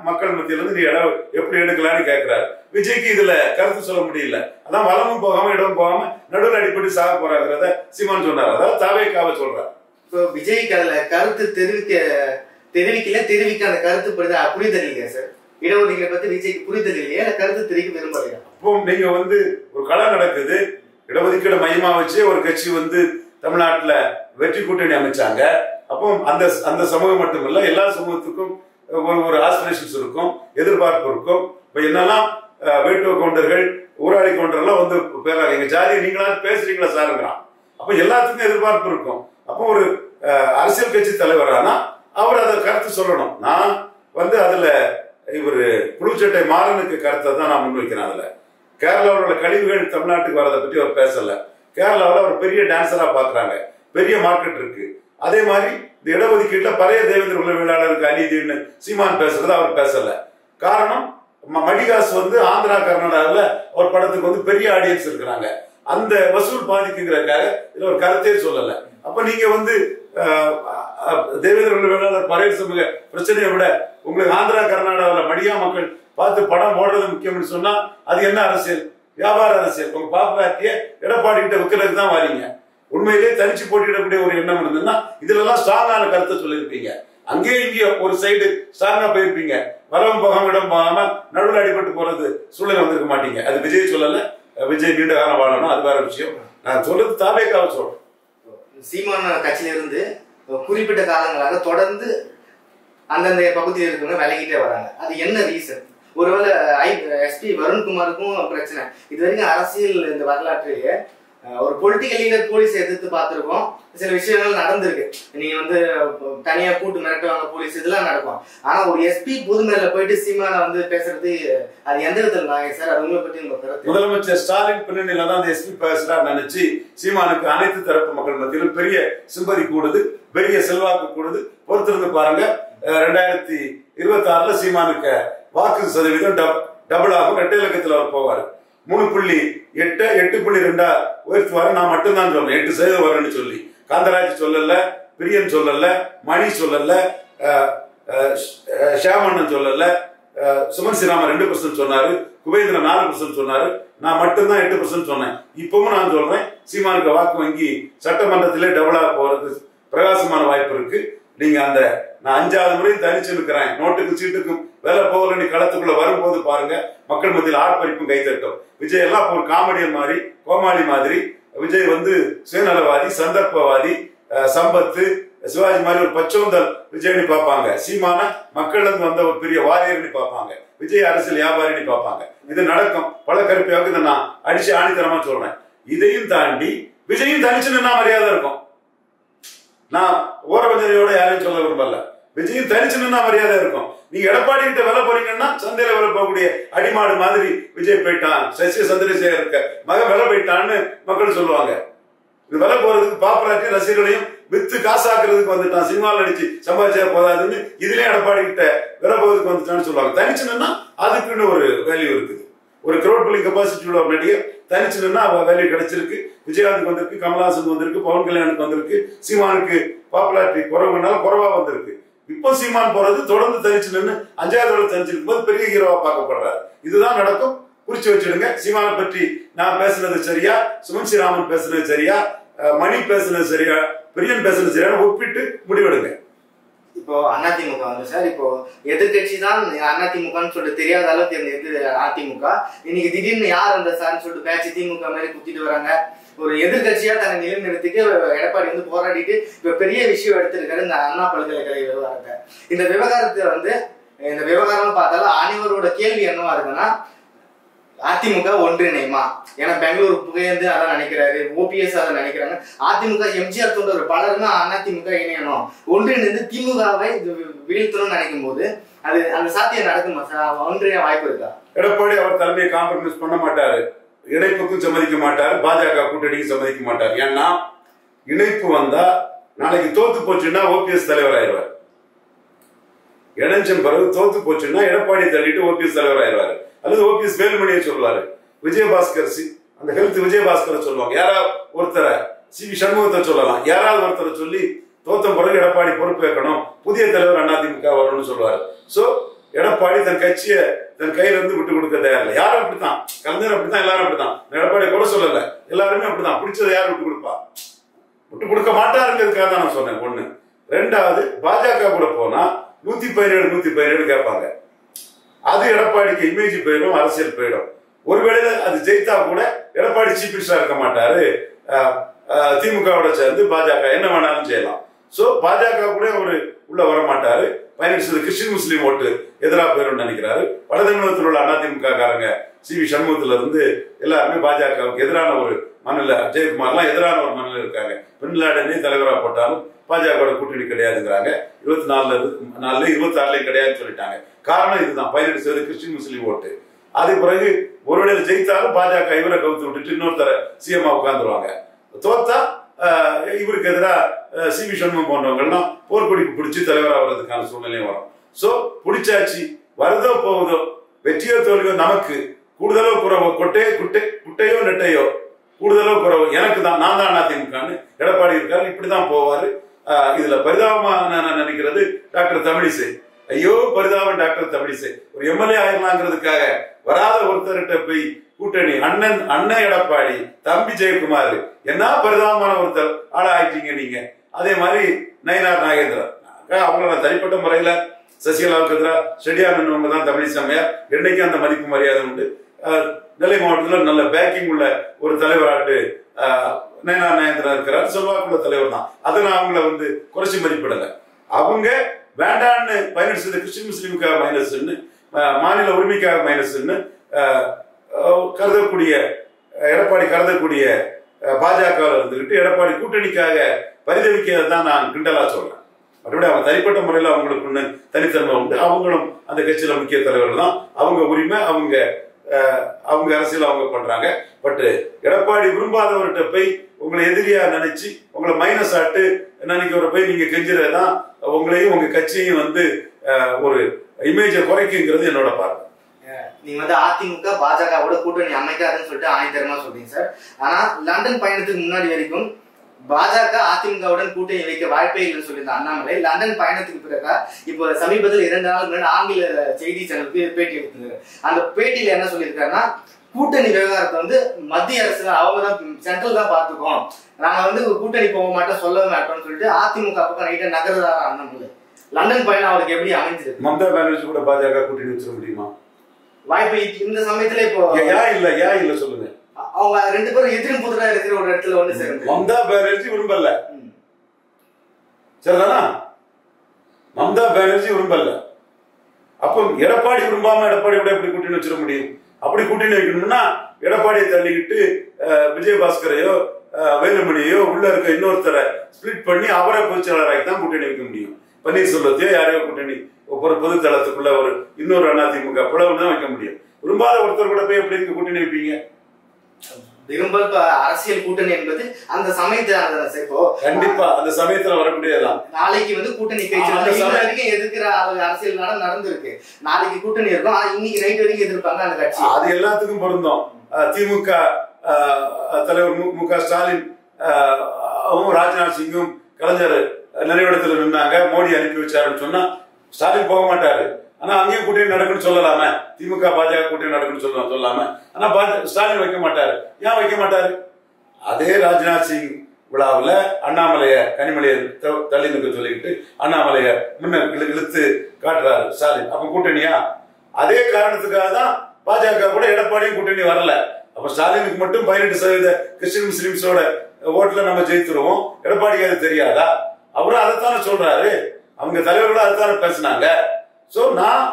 Speaker 2: மக்கள் மத்தியில இருந்து நீ இடம் எப்படி எடுக்கலான்னு கேட்கிறாரு. விஜய்க்கு இதுல கருத்து சொல்ல முடியல. அதான் வளமும் போகாம இடமும் போகாம நடுவில் அடிப்பட்டு சாக போறாங்கிறத சீமான் சொன்னார். அதாவது தாவேக்காவை சொல்றாரு.
Speaker 1: இப்போ விஜய்க்கு அதுல கருத்து தெரிவிக்க அந்த கருத்து புரிதல் இல்லையா சார்? இடஒதுக்கீடு பத்தி விஜய்க்கு புரிதல் இல்லையா, இல்ல கருத்து தெரிவிக்க விரும்பலையா?
Speaker 2: அப்போ நீங்க வந்து ஒரு கள நடக்குது, இடஒதுக்கீடு மையமா வச்சு ஒரு கட்சி வந்து தமிழ்நாட்டுல வெற்றி கூட்டணி அமைச்சாங்க. அப்போ அந்த சமூகம் மட்டுமல்ல, எல்லா சமூகத்துக்கும் ஒரு ஆஸ்பிரேஷன்ஸ் இருக்கும், எதிர்பார்ப்பு இருக்கும். இப்ப என்னன்னா வேட்டுவ கவுண்டர்கள், ஊராளி கவுண்டர்லாம் வந்து பேராங்க, எங்க ஜாதி நீங்களா பேசுறீங்களா சாருங்கிறான். அப்ப எல்லாத்துக்கும் எதிர்பார்ப்பு இருக்கும். அப்போ ஒரு அரசியல் கட்சி தலைவரானா அவர் அதை கருத்து சொல்லணும். நான் வந்து அதுல இவர் புழுச்சட்டை மாறனுக்கு கருத்தை தான் நான் முன்வைக்கிறேன். அதுல கேரளாவோட கழிவுகள் தமிழ்நாட்டுக்கு வரதை பற்றி அவர் பேசல. கேரளாவில் அவர் பெரிய டான்சரா பாக்குறாங்க, பெரிய மார்க்கெட் இருக்கு. அதே மாதிரி இந்த இடஒதுக்கீட்டுல பழைய தேவேந்திர உள்ள வேளாளருக்கு அநீதினு சீமான் பேசுறது அவர் பேசல. காரணம், மடிகாசு வந்து ஆந்திரா கர்நாடகாவில் ஒரு படத்துக்கு வந்து பெரிய ஆடியன்ஸ் இருக்கிறாங்க, அந்த வசூல் பாதிக்குங்கிறதுக்காக இதுல ஒரு கருத்தே சொல்லல. அப்ப நீங்க வந்து தேவேந்திர உள்ள வேளாளர் பறையர் சமூக பிரச்சனையை விட உங்களுக்கு ஆந்திரா கர்நாடகாவில் மடியா மக்கள் பார்த்து படம் ஓடுறது முக்கியம்னு சொன்னா அது என்ன அரசியல்? வியாபார அரசியல். உங்க பாப்புலாரிட்டிய எடப்பாடி கிட்ட விற்கிறதுக்கு தான் வரீங்க. உண்மையிலே தனிச்சு போட்டியிடக்கூடிய ஒரு எண்ணம் இருந்ததுன்னா இதுல எல்லாம் ஸ்ட்ராங்கான கருத்தை சொல்லியிருப்பீங்க. அங்கேயே இங்கே ஒரு சைடு ஸ்ட்ராங்கா போயிருப்பீங்க. வரவும் போகாம இடம் போகாம நடுவில் அடிபட்டு போறது சூழல் வந்திருக்க மாட்டீங்க. அது விஜய் சொல்லல. விஜய் நீண்ட காலம் வாழணும், அது வேற விஷயம். நான் சொல்றது தாவேக்காவை சொல்றேன்.
Speaker 1: சீமான கட்சியில இருந்து குறிப்பிட்ட காலங்களாக தொடர்ந்து அந்தந்த பகுதியில் இருக்கவங்க விலகிட்டே வராங்க. அது என்ன ரீசன்? ஒருவேளை எஸ்பி வருண்குமாருக்கும் பிரச்சனை. இது வரைக்கும் அரசியல் இந்த வரலாற்றிலேயே ஒரு பொலிட்டிக்கல் லீடர் போலீஸ் எதிர்த்து பார்த்திருக்கோம், சில விஷயங்கள் நடந்திருக்கு. நீங்க வந்து தனியா கூட்டு மிரட்டுவாங்க போலீஸ், இதெல்லாம் நடக்கும். ஆனா ஒரு எஸ்பி புதுமையில போயிட்டு சீமான வந்து பேசுறது அது எந்த விதத்துல நாங்க சார்? அது உங்களை பத்தி உங்க கருத்து?
Speaker 2: முதலமைச்சர் ஸ்டாலின் பின்னணியில தான் அந்த எஸ்பி பேசுறாரு நினைச்சு சீமானுக்கு அனைத்து தரப்பு மக்கள் மத்தியிலும் பெரிய சிம்பதி கூடுது, பெரிய செல்வாக்கு கூடுது. பொறுத்திருந்து பாருங்க, 2026 சீமானுக்கு வாக்கு சதவீதம் டபுள் ஆகும். 2 இலக்கத்தில் அவர் போவார். 3.8 8.2 உயர்த்துவாரு. நான் மட்டும்தான் சொல்றேன் 8% வரும்னு சொல்லி. காந்தராஜ் சொல்லல, பிரியன் சொல்லல, மணி சொல்லல, ஷியாமண்ணன் சொல்லல, சுமன் ஸ்ரீராமன் 2% சொன்னாரு, குபேந்திரன் 4% சொன்னாரு. நான் மட்டும்தான் 8% சொன்னேன். இப்பவும் நான் சொல்றேன், சீமானுக்கு வாக்கு வங்கி சட்டமன்றத்திலே டபுளா போறது பிரகாசமான வாய்ப்பு இருக்கு. நீங்க அந்த நான் 5வது முறை தனிச்சு இருக்கிறேன், நோட்டுக்கு சீட்டுக்கும் வேலை போகல, நீ களத்துக்குள்ள வரும்போது பாருங்க மக்கள் மத்தியில் ஆர்ப்பரிப்பும் கைதட்டும். விஜய் எல்லாம் ஒரு காமெடியன் மாதிரி, கோமாளி மாதிரி. விஜய் வந்து சுயநலவாதி, சந்தர்ப்பவாதி, சம்பத்து, சிவாஜி மாதிரி ஒரு பச்சோந்தல் விஜய்னு பார்ப்பாங்க. சீமான மக்கள் இருந்து வந்த ஒரு பெரிய வாரியர்னு பார்ப்பாங்க. விஜய் அரசியல் வியாபாரின்னு பார்ப்பாங்க. இது நடக்கும். பல கருப்பியாவுக்கு இதை நான் அடிச்சு ஆணித்தரமா சொல்றேன். இதையும் தாண்டி விஜயும் தனிச்சு நின்னா மரியாதை இருக்கும். நான் ஓரவஞ்சனையோட யாரையும் சொல்ல விரும்பல. விஜயும் தனிச்சு நின்னா மரியாதை இருக்கும். நீங்க எடப்பாடி கிட்ட வேலை போறீங்கன்னா சந்தையில வேலை போகக்கூடிய அடிமாடு மாதிரி விஜய் போயிட்டான், சசி சந்திரசேகர் இருக்க மகன் வேலை போயிட்டான்னு மக்கள் சொல்லுவாங்க. இது விலை போறதுக்கு பாப்புலாரிட்டி ரசிகர்களையும் வித்து காசாக்குறதுக்கு வந்துட்டான், சினிமாவில் நடிச்சு சம்பாதிச்சா போதாதுன்னு இதுலயும் எடப்பாடி கிட்ட விலை போறதுக்கு வந்துட்டான்னு சொல்லுவாங்க. தனிச்சுன்னா அதுக்குன்னு ஒரு வேல்யூ இருக்குது. ஒரு கிரௌட் புல்லிங் கெப்பாசிட்டி உள்ள நடிகர் தனிச்சுன்னா வேல்யூ கிடைச்சிருக்கு. விஜயகாந்துக்கு வந்திருக்கு, கமல்ஹாசனுக்கு வந்திருக்கு, பவன் கல்யாணுக்கு வந்திருக்கு, சீமானுக்கு பாப்புலாரிட்டி குறைவுனால குறைவா வந்திருக்கு. இப்போ சீமான் போறது தொடர்ந்து தனிச்சு நின்று 5வது தடவை தனிச்சிருக்கும் போது பெரிய ஹீரோவா பார்க்கப்படுறாரு. இதுதான் நடக்கும், குறிச்சு வச்சிடுங்க. சீமானை பற்றி நான் பேசுனது சரியா, சுமன் ஸ்ரீராமன் பேசுனது சரியா, மணி பேசுனது சரியா, பிரியன் பேசுனது சரியா ஒப்பிட்டு முடிவெடுங்க.
Speaker 1: இப்போ அதிமுக வந்து சார், இப்போ எதிர்கட்சி தான் அதிமுகன்னு சொல்லிட்டு தெரியாத அளவுக்கு அதிமுக இன்னைக்கு திடீர்னு யார் அந்த சார்ன்னு சொல்லிட்டு பேச்சு திமுக மாதிரி குத்திட்டு வராங்க. ஒரு எதிர்கட்சியா தன்னை நிலைநிறுத்திட்டு எடப்பாடி வந்து போராடிட்டு இப்ப பெரிய விஷயம் எடுத்திருக்காரு இந்த அண்ணா பல்கலைக்கழக விவகாரத்தை. இந்த விவகாரத்தை வந்து இந்த விவகாரம் பார்த்தாலும் அனைவரோட கேள்வி என்னவா இருக்குன்னா, அதிமுக ஒன்றிணைமா? ஏன்னா பெங்களூர் புகையந்து அதான் நினைக்கிறாரு, ஓபிஎஸ் அதை நினைக்கிறாங்க. அதிமுக எம்ஜிஆர் தொண்டர் பலருமே அதிமுக இணையணும், ஒன்றிணைந்து திமுகவை வீழ்த்தணும்னு நினைக்கும் போது அது அந்த சாத்தியம் நடக்குமா சார்? ஒன்றிணைய வாய்ப்பு இருக்கா?
Speaker 2: எடப்பாடி அவர் தலைமையை காம்ப்ரமைஸ் பண்ண மாட்டாரு, இணைப்புக்கும் சம்மதிக்க மாட்டாரு, பாஜக கூட்டணிக்கு சம்மதிக்க மாட்டாரு. ஏன்னா இணைப்பு வந்தா நாளைக்கு தோத்து போச்சுன்னா ஓபிஎஸ் தலைவர் ஆயிடுவார். இணைஞ்சம் பிறகு தோத்து போச்சுன்னா எடப்பாடி தள்ளிட்டு ஓபிஎஸ் தலைவர் ஆயிடுவாரு. அல்லது ஓபிஎஸ் வேலுமணியை சொல்லுவாரு, விஜயபாஸ்கர் அந்த ஹெல்த் விஜயபாஸ்கரை சொல்லுவாங்க, யாராவது ஒருத்தரை சி.வி. சண்முகத்தை சொல்லலாம், யாராவது ஒருத்தரை சொல்லி தோத்த பிறகு எடப்பாடி பொறுப்பேற்கணும், புதிய தலைவர் அதிமுக வரணும்னு சொல்லுவாரு. சோ எடப்பாடி தன் கட்சியை தன் கையில இருந்து விட்டு கொடுக்க தயாரில்லை. யாரும் அப்படித்தான், கலைஞர் அப்படித்தான், எல்லாரும் அப்படித்தான். எடப்பாடி கூட சொல்லல, எல்லாருமே அப்படித்தான். பிடிச்சதை யாரும் விட்டு கொடுப்பா? விட்டு கொடுக்க மாட்டாருங்கிறதுக்காக தான் நான் சொன்னேன். ஒண்ணு. ரெண்டாவது, பாஜக கூட போனா 117 117 கேட்பாங்க. அது எடப்பாடிக்கு இமேஜ் போயிடும், அரசியல் போயிடும். ஒருவேளை அது ஜெயித்தா கூட எடப்பாடி சீஃப் மினிஸ்டரா இருக்க மாட்டாரு, திமுகவோட சேர்ந்து பாஜக என்ன வேணாலும் செய்யலாம். சோ பாஜக கூட ஒரு உள்ள வர மாட்டாரு. 15 கிறிஸ்டின் முஸ்லீம் ஓட்டு எதிராக போயிடும் நினைக்கிறாரு. வடதமிழகத்தில் உள்ள அதிமுக காரங்க சி.வி. சண்முகத்துல இருந்து எல்லாருமே பாஜகவுக்கு எதிரான ஒரு மனநில, ஜெயக்குமார்லாம் எதிரான ஒரு மனநில இருக்காங்க. பின்லாடனே தலைவராக போட்டாலும் பாஜக கூட்டணி கிடையாதுங்கிறாங்க. 24 26 கிடையாதுன்னு சொல்லிட்டாங்க. காரணம் இதுதான், 18% கிறிஸ்டின் முஸ்லீம் ஓட்டு. அது பிறகு ஒருவேளை ஜெயித்தாலும் பாஜக இவரை கவுத்து விட்டுட்டு இன்னொருத்தர சிஎம்மா உட்கார்ந்துருவாங்க. தோத்தா இவருக்கு எதிராக சி.வி. சண்முகம் போன்றவங்கலாம் போர்க்கொடிக்கு பிடிச்சி தலைவராக வர்றதுக்கான சூழ்நிலையும் வரும். சோ பிடிச்சாச்சு, வருதோ போகுதோ, வெற்றியோ தோல்வியோ நமக்கு கூடுதலோ குறவோ, குட்டையோ நெட்டையோ கூடுதலோ குறவோ எனக்கு தான், நான் தான் அதிமுகன்னு எடப்பாடி இருக்காரு. இப்படிதான் போவாரு. இதுல பரிதாபமா நான் நினைக்கிறது டாக்டர் தமிழிசை. ஐயோ பரிதாபம் டாக்டர் தமிழிசை ஒரு எம்எல்ஏ ஆயிரலாங்கிறதுக்காக வராத ஒருத்தர்கிட்ட போய் கூட்டணி, அண்ணன் எடப்பாடி, தம்பி ஜெயக்குமார், என்ன பரிதாபமான ஒருத்தர் ஆளா ஆயிட்டீங்க நீங்க. அதே மாதிரி நயினார் நாகேந்திரன், அவங்கள தனிப்பட்ட முறையில சசிகலாவுக்கு எதிராக ஸ்டெடியா நின்றவங்க தான் தமிழிசை அம்மையார். என்னைக்கும் அந்த மதிப்பு மரியாதை உண்டு. நெல்லை மாவட்டத்தில் நல்ல பேக்கிங் உள்ள ஒரு தலைவராட்டு நயினார் நாகேந்திரன் இருக்கிறார், செல்வாக்குள்ள தலைவர் தான். அதை நான் அவங்கள குறைச்சி மதிப்பிடல. அவங்க வேண்டான்னு 15% கிறிஸ்டின் முஸ்லீமுக்காக மைனஸ்ன்னு, மாநில உரிமைக்காக மைனஸ்ன்னு கருதக்கூடிய எடப்பாடி கருதக்கூடிய பாஜக இருந்துகிட்டு எடப்பாடி கூட்டணிக்காக பரிதவிக்கிறதான் நான் கிண்டலா சொல்றேன். மறுபடியும் அவங்க தனிப்பட்ட முறையில் அவங்களுக்கு ஒண்ணு தனித்தன்மை உண்டு. அவங்களும் அந்த கட்சியில முக்கிய தலைவர்கள் தான். அவங்க உரிமை, அவங்க அரசியல் அவங்க பண்றாங்க. பட் எடப்பாடி விரும்பாதவர்கிட்ட போய் உங்களை எதிரியா நினைச்சு உங்களை மைனஸ் ஆட்டு நினைக்கிற போய் நீங்க கெஞ்சுறதுதான் உங்களையும் உங்க கட்சியையும் ஒரு இமேஜை குறைக்குங்கிறது என்னோட பார்வை.
Speaker 1: நீங்க அதிமுக பாஜகவோட கூட்டணி அமைக்காதுன்னு சொல்லிட்டு ஆணித்தரமா சொல்றீங்க சார். ஆனா லண்டன் பயணத்துக்கு முன்னாடி வரைக்கும் பாஜக அதிமுகவுடன் கூட்டணி வைக்க வாய்ப்பே இல்லைன்னு சொல்லியிருந்த அண்ணாமலை லண்டன் பயணத்துக்கு பிறகு இப்போ சமீபத்தில் 2 நாள் முன்னாடி ஆங்கில செய்தி சேனலுக்கு பேட்டி எடுத்திருக்காரு. அந்த பேட்டியில என்ன சொல்லியிருக்காருன்னா, கூட்டணி விவகாரத்தை மத்திய அரசு அவங்க தான், சென்ட்ரல் தான் பாத்துக்கோம், நாங்க கூட்டணி போக மாட்டோம் சொல்லவே மாட்டோம்னு சொல்லிட்டு அதிமுக பக்கம் ரைட்டா நகர்றாரு அண்ணாமலை. லண்டன் பயணம் அவருக்கு எப்படி அமைஞ்சிருக்கு?
Speaker 2: மம்தா பானர்ஜி கூட பாஜக கூட்டணி வச்சிட முடியுமா?
Speaker 1: வாய்ப்பு இந்த சமயத்துல இப்போ
Speaker 2: ஏன் இல்ல சொல்லுங்க.
Speaker 1: அவங்க 2 பேரும் எதிரும் புதிரா இருக்கிற ஒரு இடத்துல ஒண்ணு சேரும்.
Speaker 2: மம்தா பானர்ஜி விரும்பல, சரிதானா? மம்தா பானர்ஜி விரும்பல. அப்போ எடப்பாடி விரும்பாம எடப்பாடி கூட எப்படி கூட்டணி வச்சிட முடியும்? அப்படி கூட்டணி வைக்கணும்னா எடப்பாடியை தள்ளிக்கிட்டு விஜயபாஸ்கரையோ வேலுமணியோ உள்ள இருக்க இன்னொருத்தரை ஸ்பிளிட் பண்ணி அவரை பொதுச்செயலாளராகி தான் கூட்டணி வைக்க முடியும். பன்னீர்செல்வத்தையோ யாரையோ கூட்டணி ஒரு பொது தளத்துக்குள்ள ஒரு இன்னொரு அதிமுக பிளவுன்னு தான் வைக்க முடியும். விரும்பாத ஒருத்தர் கூட போய் எப்படி கூட்டணி வைப்பீங்க?
Speaker 1: விரும்பல் அரசியல் கூட்டணி என்பது அந்த சமயத்துல இப்போ
Speaker 2: கண்டிப்பா அந்த சமயத்துல வரக்கூடியதான்.
Speaker 1: நாளைக்கு வந்து கூட்டணி பேச்சு வரைக்கும் எதிர்க்கிற அரசியல் நடந்திருக்கு. நாளைக்கு கூட்டணி இருக்கும், இன்னைக்கு நைட் வரைக்கும் எதிர்ப்பாங்க அந்த கட்சி. அது
Speaker 2: எல்லாத்துக்கும் பொருந்தும். திமுக தலைவர் மு.க. ஸ்டாலின் ராஜ்நாத் சிங்கும் கலைஞர் நிறைவிடத்துல நின்னாங்க, மோடி அனுப்பி வச்சாருன்னு சொன்னா ஸ்டாலின் போக மாட்டாரு. ஆனா அங்கேயும் கூட்டணி நடக்குன்னு சொல்லலாம, திமுக பாஜக கூட்டணி நடக்குன்னு சொல்லாம. ஆனா ஸ்டாலின் வைக்க மாட்டாரு. ஏன் வைக்க மாட்டாரு? அதே ராஜ்நாத் சிங் விழாவில் அண்ணாமலைய கனிமொழியை தள்ளி நிற்க சொல்லிக்கிட்டு அண்ணாமலைய முன்ன இழுத்து காட்டுறாரு ஸ்டாலின். அப்ப கூட்டணியா? அதே காரணத்துக்காக தான் பாஜக கூட எடப்பாடியும் கூட்டணி வரல. அப்ப ஸ்டாலினுக்கு மட்டும் 18% கிறிஸ்டின் முஸ்லிம்ஸோட ஓட்டுல நம்ம ஜெயித்துருவோம், எடப்பாடிக்கு அது தெரியாதா? அவரும் அதைத்தானே சொல்றாரு, அவங்க தலைவர்களும் அதைத்தானே பேசினாங்க. சோ நான்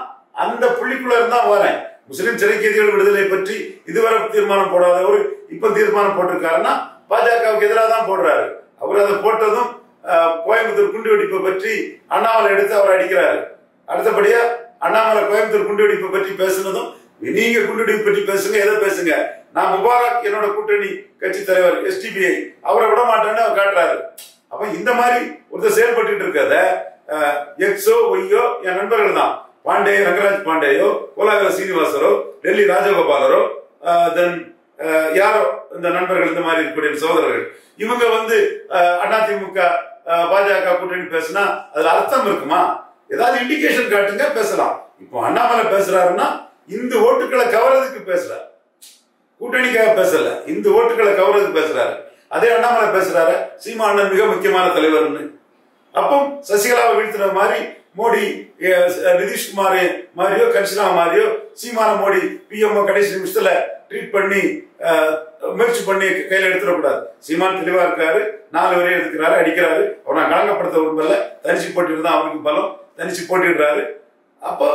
Speaker 2: அந்த புள்ளிக்குள்ள இருந்தா வரேன். முஸ்லிம் சிறை கைதிகள் விடுதலை பற்றி இதுவரை தீர்மானம் போடாதவர் இப்ப தீர்மானம் போட்டிருக்காருன்னா பாஜகவுக்கு எதிராக தான் போடுறாரு. அவர் அதை போட்டதும் கோயம்புத்தூர் குண்டு வெடிப்பை பற்றி அண்ணாமலை எடுத்து அவர் அடிக்கிறாரு. அடுத்தபடியா அண்ணாமலை கோயம்புத்தூர் குண்டு வெடிப்பை பற்றி பேசுனதும், நீங்க குண்டு வெடிப்பு பற்றி பேசுங்க, எதை பேசுங்க, நான் முபாரக் என்னோட கூட்டணி கட்சி தலைவர் SDPI அவரை விட மாட்டேன்னு அவர் காட்டுறாரு. அப்ப இந்த மாதிரி ஒருத்தர் செயல்பட்டு இருக்காத எக்ஸோ ஒய்யோ என் நண்பர்கள் தான். பாண்டே ரங்கராஜ் பாண்டேயோ, கோலாகல சீனிவாசரோ, டெல்லி ராஜகோபாலரோ, தென் யாரோ இந்த நண்பர்கள், இந்த மாதிரி இருக்கக்கூடிய சகோதரர்கள், இவங்க வந்து அதிமுக பாஜக கூட்டணி பேசினா அதுல அர்த்தம் இருக்குமா? ஏதாவது இண்டிகேஷன் காட்டுங்க, பேசலாம். இப்போ அண்ணாமலை பேசுறாருன்னா இந்த ஓட்டுகளை கவர்றதுக்கு பேசுறாரு, கூட்டணிக்காக பேசல, இந்த ஓட்டுகளை கவர்றதுக்கு பேசுறாரு. அதே அண்ணாமலை பேசுறாரு சீமானன் மிக முக்கியமான தலைவர்னு. அப்போ சசிகலாவை வீழ்த்துற மாதிரி மோடி நிதிஷ்குமார் மாதிரியோ கன்சிலா மாதிரியோ சீமான மோடி PMO கடைசி நிமிஷத்துல ட்ரீட் பண்ணி முயற்சி பண்ணி கையில எடுத்துடக்கூடாது. சீமான் தெளிவா இருக்காரு, 4 வரையும் எடுக்கிறாரு, அடிக்கிறாரு. அவர் நான் கலங்கப்படுத்த விரும்பல, தனிச்சு போட்டிட்டு தான் அவருக்கு பலம், தனிச்சு போட்டிடுறாரு. அப்போ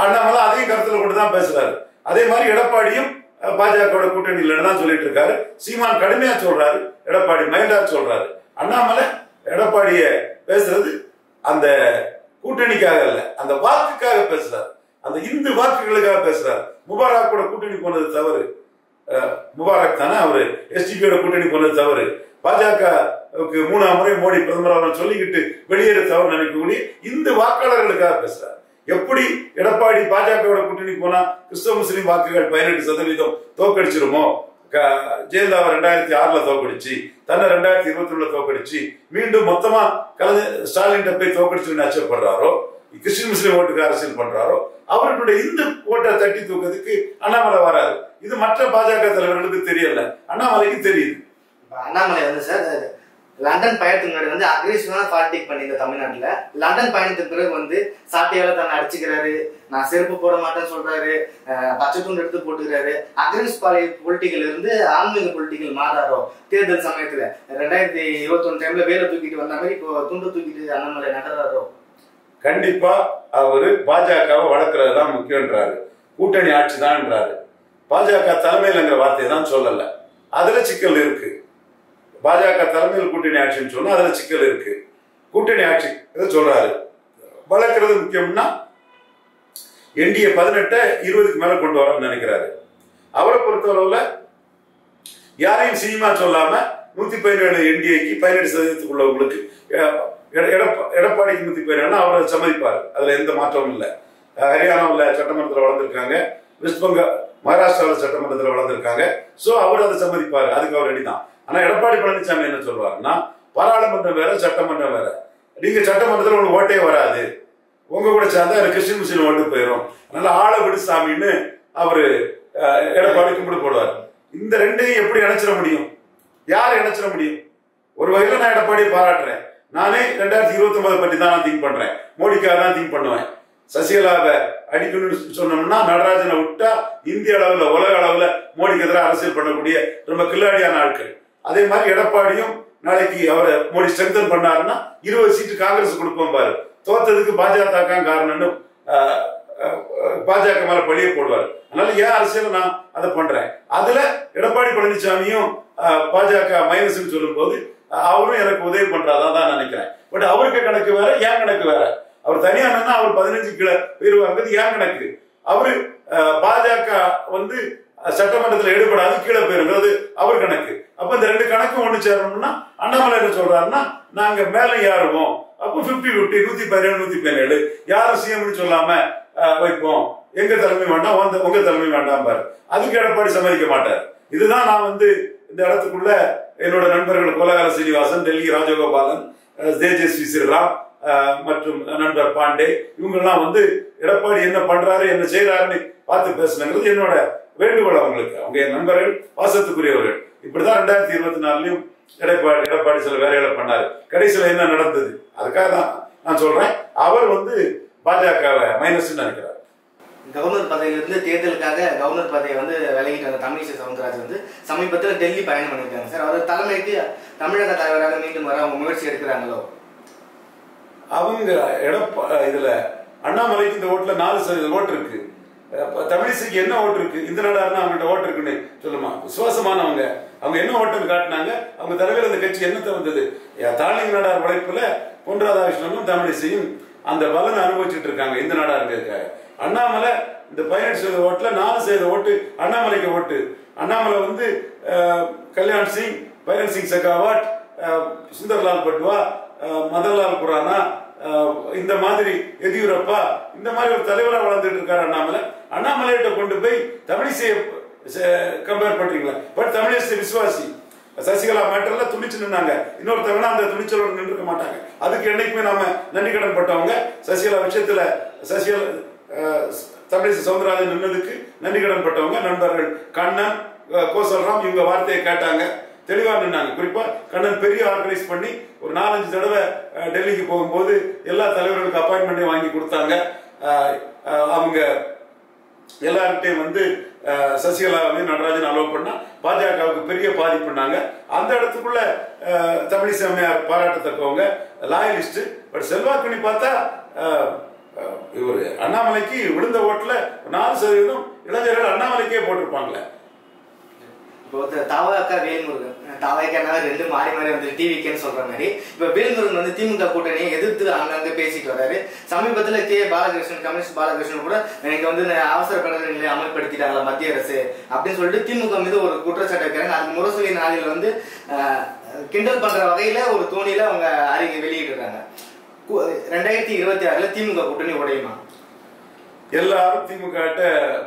Speaker 2: அண்ணாமலை அதையும் கருத்துல கொண்டு தான் பேசுறாரு. அதே மாதிரி எடப்பாடியும் பாஜக கூட்டணி இல்லைன்னு தான் சொல்லிட்டு இருக்காரு. சீமான் கடுமையா சொல்றாரு, எடப்பாடி மைல்டா சொல்றாரு. அண்ணாமலை எடப்பாடிய பேசுறது அந்த கூட்டணிக்காக இல்ல, அந்த வாக்குக்காக பேசுறாரு, அந்த இந்து வாக்குகளுக்காக பேசுறாரு. முபாரக் கூட கூட்டணி போனது தவறு. முபாரக் தானே அவரு SDPயோட கூட்டணி போனது தவறு. பாஜகவுக்கு 3ஆம் முறை மோடி பிரதமர் சொல்லிக்கிட்டு வெளியேற தவறு நினைக்கக்கூடிய இந்த வாக்காளர்களுக்காக பேசுறாரு. எப்படி எடப்பாடி பாஜகவோட கூட்டணி போனா கிறிஸ்தவ முஸ்லிம் வாக்குகள் 18% தோக்கடிச்சிருமோ, ஜெயலலிதா 2006 தோக்கடிச்சு, தன்னை 2021 தோக்கடிச்சு, மீண்டும் மொத்தமா ஸ்டாலின் போய் தோக்கடிச்சு அச்சப்படுறாரோ, கிறிஸ்டின் முஸ்லிம் ஓட்டுக்கு அரசியல் பண்றாரோ, அவர்களுடைய இந்த ஓட்டை தட்டி தூக்கிறதுக்கு அண்ணாமலை வராது. இது மற்ற பாஜக தலைவர்களுக்கு தெரியல, அண்ணாமலைக்கு தெரியுது.
Speaker 1: அண்ணாமலை வந்து சார் லண்டன் பயணத்துக்கு முன்னாடி வந்து அக்ரெசிவான பாலிடிக் பண்ணி இந்த தமிழ்நாட்டுல, லண்டன் பயணத்துக்கு பிறகு வந்து சாட்டையால தன்னை அடிச்சுக்கிறாரு, நான் செருப்பு போட மாட்டேன்னு சொல்றாரு, பச்சை துண்டு எடுத்து போட்டுக்கிறாரு. அக்ரெசிவ் பொலிட்டிக்கல் இருந்து ஆன்மீக பொலிட்டிக்கல் மாறாரோ தேர்தல் சமயத்துல 2021 டைம்ல வேலை தூக்கிட்டு வந்த மாதிரி இப்போ துண்டு தூக்கிட்டு அண்ணாமலை நகராரோ?
Speaker 2: கண்டிப்பா அவரு பாஜகவை வளர்க்கறதுதான் முக்கியன்றாரு, கூட்டணி ஆட்சி தான்ன்றாரு. பாஜக தலைமையில்ங்கிற வார்த்தையை தான் சொல்லல, அதுல சிக்கல் இருக்கு. பாஜக தலைமையில் கூட்டணி ஆட்சின்னு சொன்னா அதுல சிக்கல் இருக்கு. கூட்டணி ஆட்சி சொல்றாரு, வளர்க்கறது முக்கியம்னா NDA 18 20க்கு மேல கொண்டு வரணும்னு நினைக்கிறாரு. அவரை பொறுத்தவரையில யாரையும் சினிமா சொல்லாம 117 NDAக்கு 18% உள்ளவங்களுக்கு எடப்பாடிக்கு 117 அவரை சம்மதிப்பாரு, அதுல எந்த மாற்றமும் இல்லை. ஹரியானாவில் சட்டமன்றத்தில் வளர்ந்துருக்காங்க, வெஸ்ட் பெங்கால் மகாராஷ்டிராவில் சட்டமன்றத்தில் வளர்ந்துருக்காங்க. சோ அவர் அதை சம்மதிப்பாரு, அதுக்கு அவர் ரெடிதான். ஆனா எடப்பாடி பழனிசாமி என்ன சொல்றாருன்னா, பாராளுமன்றம் வேற சட்டமன்றம் வேற, நீங்க சட்டமன்றத்தில் உங்களுக்கு ஓட்டே வராது, உங்க கூட சேர்ந்தா கிறிஸ்டின் முஸ்லீம் ஓட்டு போயிடும், அதனால ஆளை விடு சாமின்னு அவரு எடப்பாடி கும்பிடு போடுவார். இந்த ரெண்டையும் எப்படி இணைச்சிட முடியும்? யார் இணைச்சிட முடியும்? ஒரு வகையில நான் எடப்பாடியை பாராட்டுறேன். நானே 2029 பற்றி தான் நான் திங்க் பண்றேன், மோடிக்காக தான் திங்க் பண்ணுவேன். சசிகலாவை அடிக்கணும்னு சொன்னோம்னா நடராஜனை விட்டா இந்திய அளவுல உலக அளவுல மோடிக்கு எதிராக அரசியல் பண்ணக்கூடிய ரொம்ப கில்லாடியான ஆட்கள். அதே மாதிரி எடப்பாடியும் நாளைக்கு அவரை மோடி ஸ்ட்ரெங்தன் பண்ணாருன்னா 20 சீட்டு காங்கிரஸ் கொடுப்போம் பாரு, தோத்ததுக்கு பாஜக காரணம்னு பாஜக மேல பழிய போடுவார். அதனால ஏன் அரசியல் நான் அதை பண்றேன். அதுல எடப்பாடி பழனிசாமியும் பாஜக மைனஸ் சொல்லும் போது அவரும் எனக்கு உதவி பண்றாதான் தான் நினைக்கிறேன். பட் அவருக்கு கணக்கு வேற, ஏன் கணக்கு வேற. அவர் தனியா அவர் 15 கீழே உயர்வாங்கிறது ஏன் கணக்கு. அவரு பாஜக வந்து சட்டமன்றத்தில் ஈடுபடாது கீழே போயிருக்கிறது அவர் கணக்கு. அப்ப இந்த ரெண்டு கணக்கும் ஒண்ணு சேரணும்னா அண்ணாமலை என்ன சொல்றாருன்னா நாங்க மேல யாருவோம், அப்போ 50-50 117 117 யாரும் சிஎம்னு சொல்லாம வைப்போம், எங்க தலைமை வேண்டாம் உங்க தலைமை வேண்டாம் பாரு. அதுக்கு எடப்பாடி சம்மதிக்க மாட்டார். இதுதான் நான் இந்த இடத்துக்குள்ள என்னோட நண்பர்கள் கோலாகல சீனிவாசன், டெல்லி ராஜகோபாலன், தேஜஸ்வி ஸ்ரீராம் மற்றும் நண்பர் பாண்டே இவங்கெல்லாம் எடப்பாடி என்ன பண்றாரு என்ன செய்யறாருன்னு பார்த்து பேசணுங்கிறது என்னோட வேண்டுகோள் அவங்களுக்கு. அவங்க என் நண்பர்கள், பாசத்துக்குரியவர்கள். இப்படிதான் 2024 எடப்பாடி சில வேலைகளை பண்ணாரு. கடைசியில என்ன நடந்தது அதுக்காக தான் நான் சொல்றேன். அவர் பாஜகவை மைனஸ் நினைக்கிறார்.
Speaker 1: கவர்னர் பதவியிலிருந்து தேர்தலுக்காக கவர்னர் பதவியை விலகிட்டாங்க தமிழிசை சவுந்தரராஜன் சமீபத்தில் டெல்லி பயணம் பண்ணிருக்காங்க சார். அவர் தலைமைக்கு தமிழக தலைவராக மீண்டும் வர அவங்க முயற்சி எடுக்கிறாங்களோ?
Speaker 2: அவங்க இதுல அண்ணாமலைக்கு இந்த ஓட்டுல 4% ஓட்டு இருக்கு. தமிழிசைக்கு என்ன ஓட்டு இருக்கு? இந்த நாடாருன்னா அவங்கள்ட்ட ஓட்டு இருக்குன்னு சொல்லுமா? விசுவாசமானவங்க அவங்க என்ன ஓட்டுன்னு காட்டினாங்க. அவங்க தலைவர் அந்த கட்சி என்னத்தை வந்தது? தாளிங்க நாடார் உழைப்புல பொன் ராதாகிருஷ்ணனும் தமிழிசையும் அந்த பலனை அனுபவிச்சுட்டு இருக்காங்க இந்த நாடாருங்க. அண்ணாமலை இந்த 18% ஓட்டுல 4% ஓட்டு அண்ணாமலைக்கு ஓட்டு. அண்ணாமலை கல்யாண் சிங், பைரன் சிங் செகாவட், சுந்தர்லால் பட்வா, மதன்லால் குரானா, இந்த மாதிரி எதியூரப்பா, இந்த மாதிரி ஒரு தலைவரா வளர்ந்துட்டு இருக்காரு அண்ணாமலை. அண்ணாமலையிட்ட கொண்டு போய் தமிழிசையை கம்பேர் பண்றீங்களா? பட் தமிழிசை விசுவாசி. சசிகலா மேட்டர்ல துணிச்சு நின்னாங்க. இன்னொருத்தவங்க அந்த துணிச்சலோட நின்று இருக்க மாட்டாங்க. அதுக்கு என்னைக்குமே நாம நன்றி கடன் பட்டவங்க. சசிகலா விஷயத்துல தமிழிசை சவுந்தரராஜன் நின்னதுக்கு நன்றி கடன் பட்டவங்க நண்பர்கள் கண்ணன், கோசல்ராம் இவங்க வார்த்தையை கேட்டாங்க, தெளிவா நின்னாங்க. குறிப்பா கண்ணன் பெரிய ஆர்கனைஸ் பண்ணி ஒரு 4-5 தடவை டெல்லிக்கு போகும்போது எல்லா தலைவர்களுக்கு அப்பாயின்மெண்ட்டையும் வாங்கி கொடுத்தாங்க. அவங்க எல்லார்கிட்டையும் சசிகலாவையும் நடராஜன் அலோவ் பண்ணா பாஜகவுக்கு பெரிய பாதிப்புனாங்க. அந்த இடத்துக்குள்ள தமிழிசை அம்மையார் பாராட்டத்தக்கவங்க, லாயலிஸ்ட். பட் செல்வாக்குன்னு பார்த்தா இவர் அண்ணாமலைக்கு விழுந்த ஓட்டுல 4% இளைஞர்கள் அண்ணாமலைக்கே போட்டிருப்பாங்களே.
Speaker 1: இப்போ தாவக வேல்முருகன், தாவகனால 2 மாறி மாறி டிவிக்கேன்னு சொல்ற மாதிரி இப்ப வேல்முருகன் திமுக கூட்டணியை எதிர்த்து அங்கங்க பேசிட்டு வர்றாரு. சமீபத்துல பாலகிருஷ்ணன், கம்யூனிஸ்ட் பாலகிருஷ்ணன் கூட எனக்கு அவசர நிலையை அமல்படுத்திட்டாங்களா மத்திய அரசு அப்படின்னு சொல்லிட்டு திமுக மீது ஒரு குற்றச்சாட்டு வைக்கிறாங்க. அது முரசொலி நாளில் கிண்டல் பண்ற வகையில ஒரு தோணியில அவங்க அறிக்கை வெளியிடுறாங்க. 2026 திமுக கூட்டணி உடையுமா?
Speaker 2: எல்லாரும் திமுக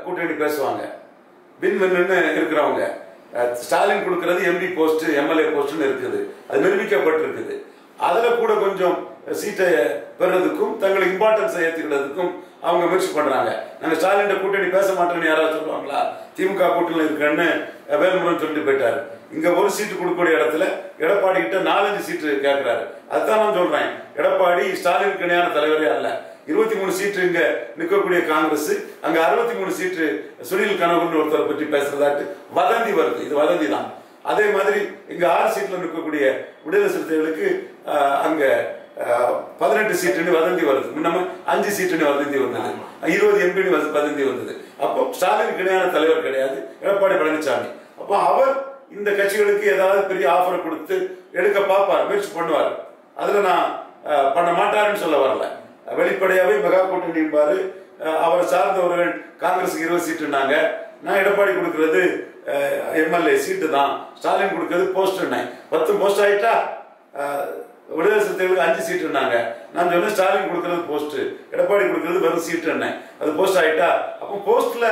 Speaker 2: கூட்டணி பேசுவாங்க. இருக்கிறவங்க ஸ்டாலின் கொடுக்கிறது எம்பி போஸ்ட், எம்எல்ஏ போஸ்ட் இருக்குது. அது நிரூபிக்கப்பட்டிருக்குது. அதுல கூட கொஞ்சம் சீட்டை பெறதுக்கும் தங்களை இம்பார்ட்டன்ஸ் ஏற்றுக்கிறதுக்கும் அவங்க முயற்சி பண்றாங்க. நாங்க ஸ்டாலின் கூட்டணி பேச மாட்டோம்னு யாராவது சொல்லுவாங்களா? திமுக கூட்டணி இருக்குன்னு வேல்முருகன் சொல்லிட்டு போயிட்டாரு. இங்க ஒரு சீட்டு கொடுக்கக்கூடிய இடத்துல எடப்பாடி கிட்ட 4-5 சீட்டு கேட்கிறாரு. அதுதான் நான் சொல்றேன், எடப்பாடி ஸ்டாலினுக்கு இணையான தலைவரே அல்ல. 23 சீட்டு இங்க நிற்கக்கூடிய காங்கிரஸ், அங்க 63 சீட்டு சுனில் கனகன் ஒருத்தரை பற்றி பேசுறதாட்டு வதந்தி வருது. இது வதந்தி தான். அதே மாதிரி இங்க 6 சீட்ல நிற்கக்கூடிய விடுதலை சிறுத்தைகளுக்கு அங்க 18 சீட்டுன்னு வதந்தி வருது. முன்னம 5 சீட்டுன்னு வதந்தி வந்தது, 20 எம்பின்னு வதந்தி வந்தது. அப்போ ஸ்டாலினுக்கு இணையான தலைவர் கிடையாது எடப்பாடி பழனிசாமி. அப்போ அவர் இந்த கட்சிகளுக்கு ஏதாவது பெரிய ஆஃபர் கொடுத்து எடுக்க பார்ப்பார், முயற்சி பண்ணுவார். அதுல நான் பண்ண மாட்டாருன்னு சொல்ல வரல. வெளிப்படையாவே மெகா கூட்டணி பாரு. அவரை சார்ந்தவர்கள் காங்கிரஸுக்கு 20 சீட்டுனாங்க. நான் எடப்பாடி கொடுக்கிறது எம்எல்ஏ சீட்டு தான், ஸ்டாலின் கொடுக்கிறது போஸ்ட் 10 போஸ்ட் ஆயிட்டா. விடுதலை சிறுத்தைகளுக்கு 5 சீட்டுனாங்க. நான் சொன்னேன் ஸ்டாலின் கொடுக்கிறது போஸ்ட், எடப்பாடி கொடுக்கிறது வெறும் சீட்டு. அது போஸ்ட் ஆயிட்டா. அப்போ போஸ்ட்ல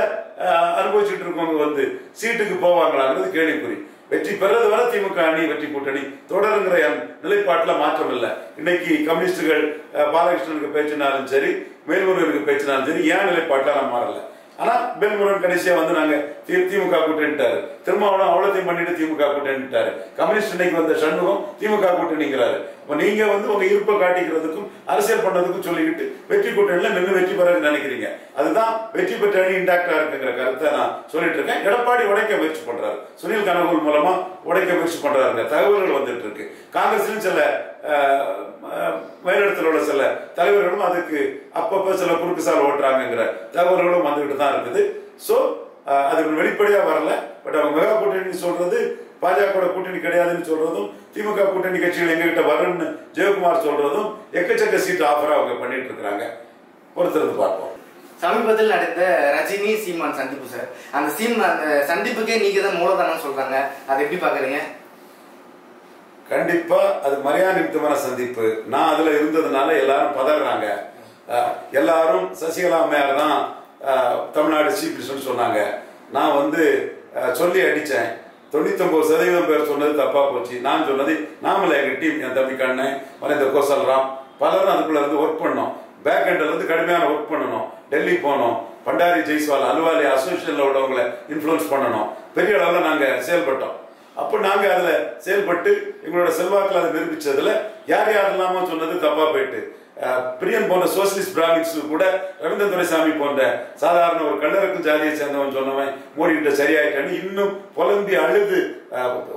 Speaker 2: அனுபவிச்சுட்டு இருக்கவங்க சீட்டுக்கு போவாங்களாங்கிறது கேள்விக்குறி. வெற்றி பெறது வரை திமுக அணி வெற்றி கூட்டணி தொடருங்கிற நிலைப்பாட்டுல மாற்றம் இல்லை. இன்னைக்கு கம்யூனிஸ்டுகள் பாலகிருஷ்ணனுக்கு பேச்சினாலும் சரி, வேல்முருகனுக்கு பேச்சினாலும் சரி, ஏன் நிலைப்பாட்டுல மாறல. ஆனா வேல்முருகன் கடைசியா நாங்க திமுக கூட்டணிட்டாரு, திருமாவளவன் அவ்வளோத்தையும் பண்ணிட்டு திமுக கூட்டணிட்டாரு. கம்யூனிஸ்ட் இன்னைக்கு வந்த சண்முகம் திமுக கூட்டணிங்கிறாரு. அப்ப நீங்க உங்க இருப்பை காட்டிக்கிறதுக்கும் அரசியல் பண்ணதுக்கும் சொல்லிக்கிட்டு வெற்றி கூட்டணியில நின்று வெற்றி பெற நினைக்கிறீங்க. அதுதான் வெற்றி பெற்ற அணி இன்டாக்டா இருக்குங்கிற கருத்தை நான் சொல்லிட்டு இருக்கேன். எடப்பாடி உடைக்க முயற்சி பண்றாரு, சுனில் கனகூர் மூலமா உடைக்க முயற்சி பண்றாருங்க தகவல்கள் வந்துட்டு இருக்கு. காங்கிரஸ்லயும் சில மேலிடத்தில் உள்ள சில தலைவர்களும் அதுக்கு அப்பப்ப சில குறுக்கு சால் ஓட்டுறாங்கிற தகவல்களும் வந்துகிட்டு தான் இருக்குது. சோ அதுக்கு வெளிப்படையா வரல. பட் அவங்க மெகா கூட்டணி சொல்றது பாஜக கூட்டணி கிடையாதுன்னு சொல்றதும், திமுக கூட்டணி கட்சிகள் எங்ககிட்ட வரும்னு ஜெயக்குமார் சொல்றதும் எக்கச்சக்க சீட் ஆஃபரா அவங்க பண்ணிட்டு இருக்காங்க. பொறுத்திருந்து பார்ப்போம்.
Speaker 1: சமீபத்தில் நடந்த ரஜினி சீமான் சந்திப்பு சார், அந்த சந்திப்புக்கே நீங்க தான் மூலதனம் சொல்றாங்க, அதை எப்படி பாக்குறீங்க?
Speaker 2: கண்டிப்பா அது மரியாதை நிமித்தமான சந்திப்பு. நான் அதுல இருந்ததுனால எல்லாரும் பதறாங்க. எல்லாரும் சசிகலா அம்மையார் தான் தமிழ்நாடு சீஃப் மினிஸ்டர் சொன்னாங்க. நான் சொல்லி அடிச்சேன். 99% பேர் சொன்னது தப்பா போச்சு. நான் சொன்னது நாமல எங்க டீம், என் தம்பி கண்ணன், மறைந்த கோசல்ராம், பலரும் அதுக்குள்ள இருந்து ஒர்க் பண்ணோம். பேக் எண்ட்ல இருந்து கடுமையான ஒர்க் பண்ணணும். டெல்லி போனோம். பண்டாரி ஜெய்ஸ்வால் அலுவாலி அசோசியேஷன்ல உள்ளவங்களை இன்ஃபுளுன்ஸ் பண்ணணும். பெரிய அளவுல நாங்க செயல்பட்டோம். அப்ப நாங்க அதுல செயல்பட்டு எங்களோட செல்வாக்கில் அதை நிரூபிச்சதுல யார் யாரெல்லாமோ சொன்னது தப்பா போயிட்டு, பிரியன் போன்ற சோசியலிஸ்ட் பிராமின்ஸ் கூட ரவீந்திர துரைசாமி போன்ற சாதாரண ஒரு கல்லறக்கும் ஜாதியை சேர்ந்தவன் சொன்னவன் மோடி கிட்ட சரியாயிட்டான்னு இன்னும் புலம்பி அழுது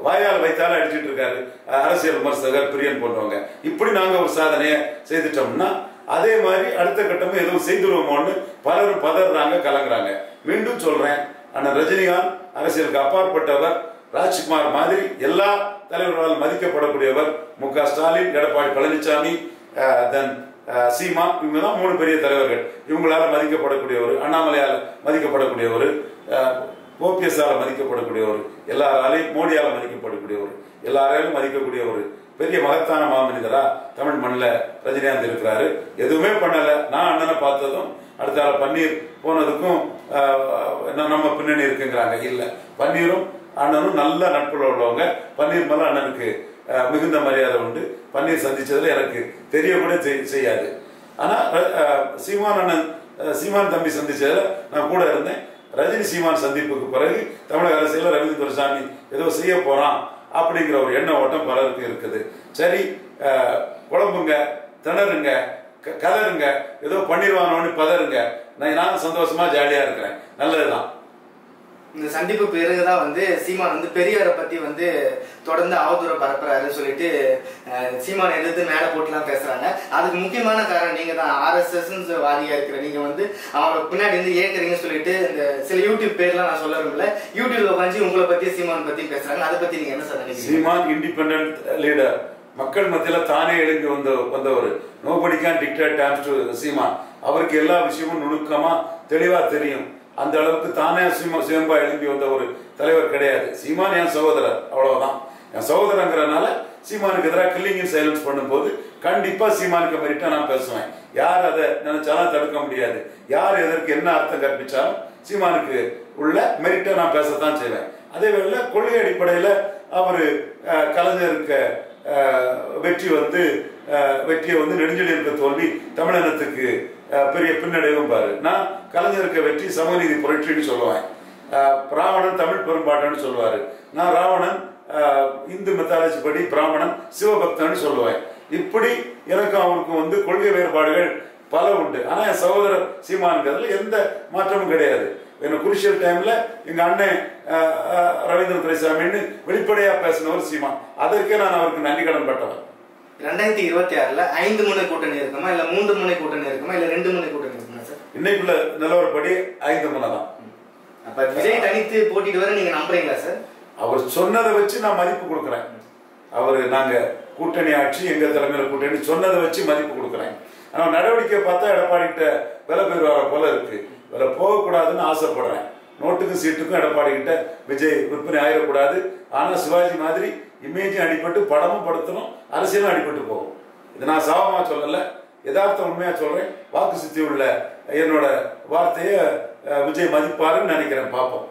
Speaker 2: வாயால் வைத்தால அடிச்சுட்டு இருக்காரு அரசியல் விமர்சகர் பிரியன் போன்றவங்க. இப்படி நாங்க ஒரு சாதனையை செய்துட்டோம்னா அதே மாதிரி அடுத்த கட்டமும் எதுவும் செய்துருவோமோன்னு பலரும் பதறாங்க, கலங்குறாங்க. மீண்டும் சொல்றேன், அண்ணன் ரஜினிகாந்த் அரசியலுக்கு அப்பாற்பட்டவர். ராஜ்குமார் மாதிரி எல்லா தலைவர்களால் மதிக்கப்படக்கூடியவர். மு.க. ஸ்டாலின், எடப்பாடி பழனிசாமி, தென் சீமா, இவங்க தான் 3 பெரிய தலைவர்கள். இவங்களால மதிக்கப்படக்கூடியவர், அண்ணாமலையால் மதிக்கப்படக்கூடியவர், ஓபிஎஸ்ஆல மதிக்கப்படக்கூடியவர், எல்லாராலையும் மோடியால மதிக்கப்படக்கூடியவர், எல்லாராலையும் மதிக்கக்கூடியவர். பெரிய மகத்தான மாமனிதரா தமிழ் மண்ணில் ரஜினிகாந்த் இருக்கிறாரு. எதுவுமே பண்ணல. நான் அண்ணனை பார்த்ததும் அடுத்த பன்னீர் போனதுக்கும் நம்ம பின்னணி இருக்குங்கிறாங்க. இல்ல, பன்னீரும் அண்ணனும் நல்ல நட்புல உள்ளவங்க. பன்னீர் மேல அண்ணனுக்கு மிகுந்த மரியாதை உண்டு. பன்னீர் சந்திச்சதுல எனக்கு தெரிய கூட செய்யாது. ஆனா சீமான் தம்பி சந்திச்சதுல நான் கூட இருந்தேன். ரஜினி சீமான் சந்திப்புக்கு பிறகு தமிழக அரசியல ரவீந்திர துரைசாமி ஏதோ செய்ய போறான் அப்படிங்கிற ஒரு எண்ண ஓட்டம் பலருக்கு இருக்குது. சரி, குழம்புங்க, திணறுங்க, கதருங்க, ஏதோ பண்ணிடுவானோன்னு பதறுங்க. நான் சந்தோஷமா ஜாலியா இருக்கிறேன். நல்லதுதான்.
Speaker 1: இந்த சந்திப்பு பிறகுதான் சீமான் பெரியாரை பத்தி தொடர்ந்து அவதூற பரப்புறாருன்னு சொல்லிட்டு சீமான் எதிர்த்து மேல போட்டுலாம் பேசுறாங்க. அதுக்கு முக்கியமான காரணம் நீங்க தான். RSS வாரியா இருக்கிற நீங்க அவங்கள பின்னாடி ஏற்கறீங்கன்னு சொல்லிட்டு இந்த சில யூடியூப் பேர்லாம் நான் சொல்ல விரும்பல, யூடியூப்ல உட்காந்து உங்களை பத்தி சீமான் பத்தி பேசுறாங்க. அதை பத்தி நீங்க என்ன சார் நினைக்கிறீங்க?
Speaker 2: சீமான் இண்டிபெண்டன்ட் லீடர், மக்கள் மத்தியில தானே எழுந்து வந்தவர். Nobody can dictate terms to Seeman. அவருக்கு எல்லா விஷயமும் நுணுக்கமா தெளிவா தெரியும். அந்த அளவுக்கு தானே சுயம்பா எழும்பி வந்த ஒரு தலைவர் கிடையாது. சீமான் என் சகோதரர், அவ்வளவுதான். என் சகோதரங்கிறனால சீமானுக்கு எதிராக கில்லிங் இன் சைலன்ஸ் பண்ணும்போது கண்டிப்பா சீமானுக்கு மெரிட்டா நான் பேசுவேன். யார் அதை நினைச்சாலும் தடுக்க முடியாது. யார் எதற்கு என்ன அர்த்தம் கற்பிச்சாலும் சீமானுக்கு உள்ள மெரிட்டா நான் பேசத்தான் செய்வேன். அதே வேளையில கொள்கை அடிப்படையில அவரு கலைஞருக்கு வெற்றியை நெடுஞ்செழியன் இருக்க தோல்வி தமிழினத்துக்கு பெரிய பின்னடைவும் பாரு. நான் கலைஞருக்கு வெற்றி சமூகநீதி புரட்சின்னு சொல்லுவேன். ராவணன் தமிழ் பெரும்பாட்டன்னு சொல்லுவாரு. நான் ராவணன் இந்து மெத்தாலஜி படி பிராமணன் சிவபக்தன்னு சொல்லுவேன். இப்படி எனக்கு அவனுக்கு கொள்கை வேறுபாடுகள் பல உண்டு. ஆனா என் சகோதரர் சீமானுங்கிறதுல எந்த மாற்றமும் கிடையாது. குருஷியல் டைம்ல எங்க அண்ணன் ரவீந்திர துரைசாமின்னு வெளிப்படையா பேசினவர் சீமான். அதற்கே நான் அவருக்கு நன்றி கடன் பட்டவர்.
Speaker 1: 2026ல 5 முனை கூட்டணி இருக்குமா, இல்ல 3 முனை கூட்டணி இருக்குமா, இல்ல 2 முனை கூட்டணி இருக்குமா சார்?
Speaker 2: இன்னைக்குள்ள நிலவரப்படி 5 முனை தான்.
Speaker 1: அப்ப விஜய் தனித்து போட்டிட்டு வர நீங்க நம்புறீங்களா சார்? அவர்
Speaker 2: சொன்னதை வச்சு நான் மதிப்பு கொடுக்குறேன். நாங்க கூட்டணி ஆட்சி, எங்க தலைமையில கூட்டணி சொன்னதை வச்சு மதிப்பு கொடுக்குறேன். ஆனா நடவடிக்கை பார்த்தா எடப்பாடி கிட்ட விலை பெறுவார போல இருக்கு. விலை போகக்கூடாதுன்னு ஆசைப்படுறேன். நோட்டுக்கும் சீட்டுக்கும் எடப்பாடி கிட்ட விஜய் விற்பனை ஆயிடக்கூடாது. ஆனா சிவாஜி மாதிரி இமேஜும் அடிபட்டு படமும் படுத்தணும், அரசியலும் அடிபட்டு போகும். இது நான் சாபமா சொல்லல, யதார்த்த உண்மையா சொல்றேன். வாக்கு சித்தி உள்ள என்னோட வார்த்தையை விஜய் மதிப்பாருன்னு நினைக்கிறேன். பார்ப்போம்.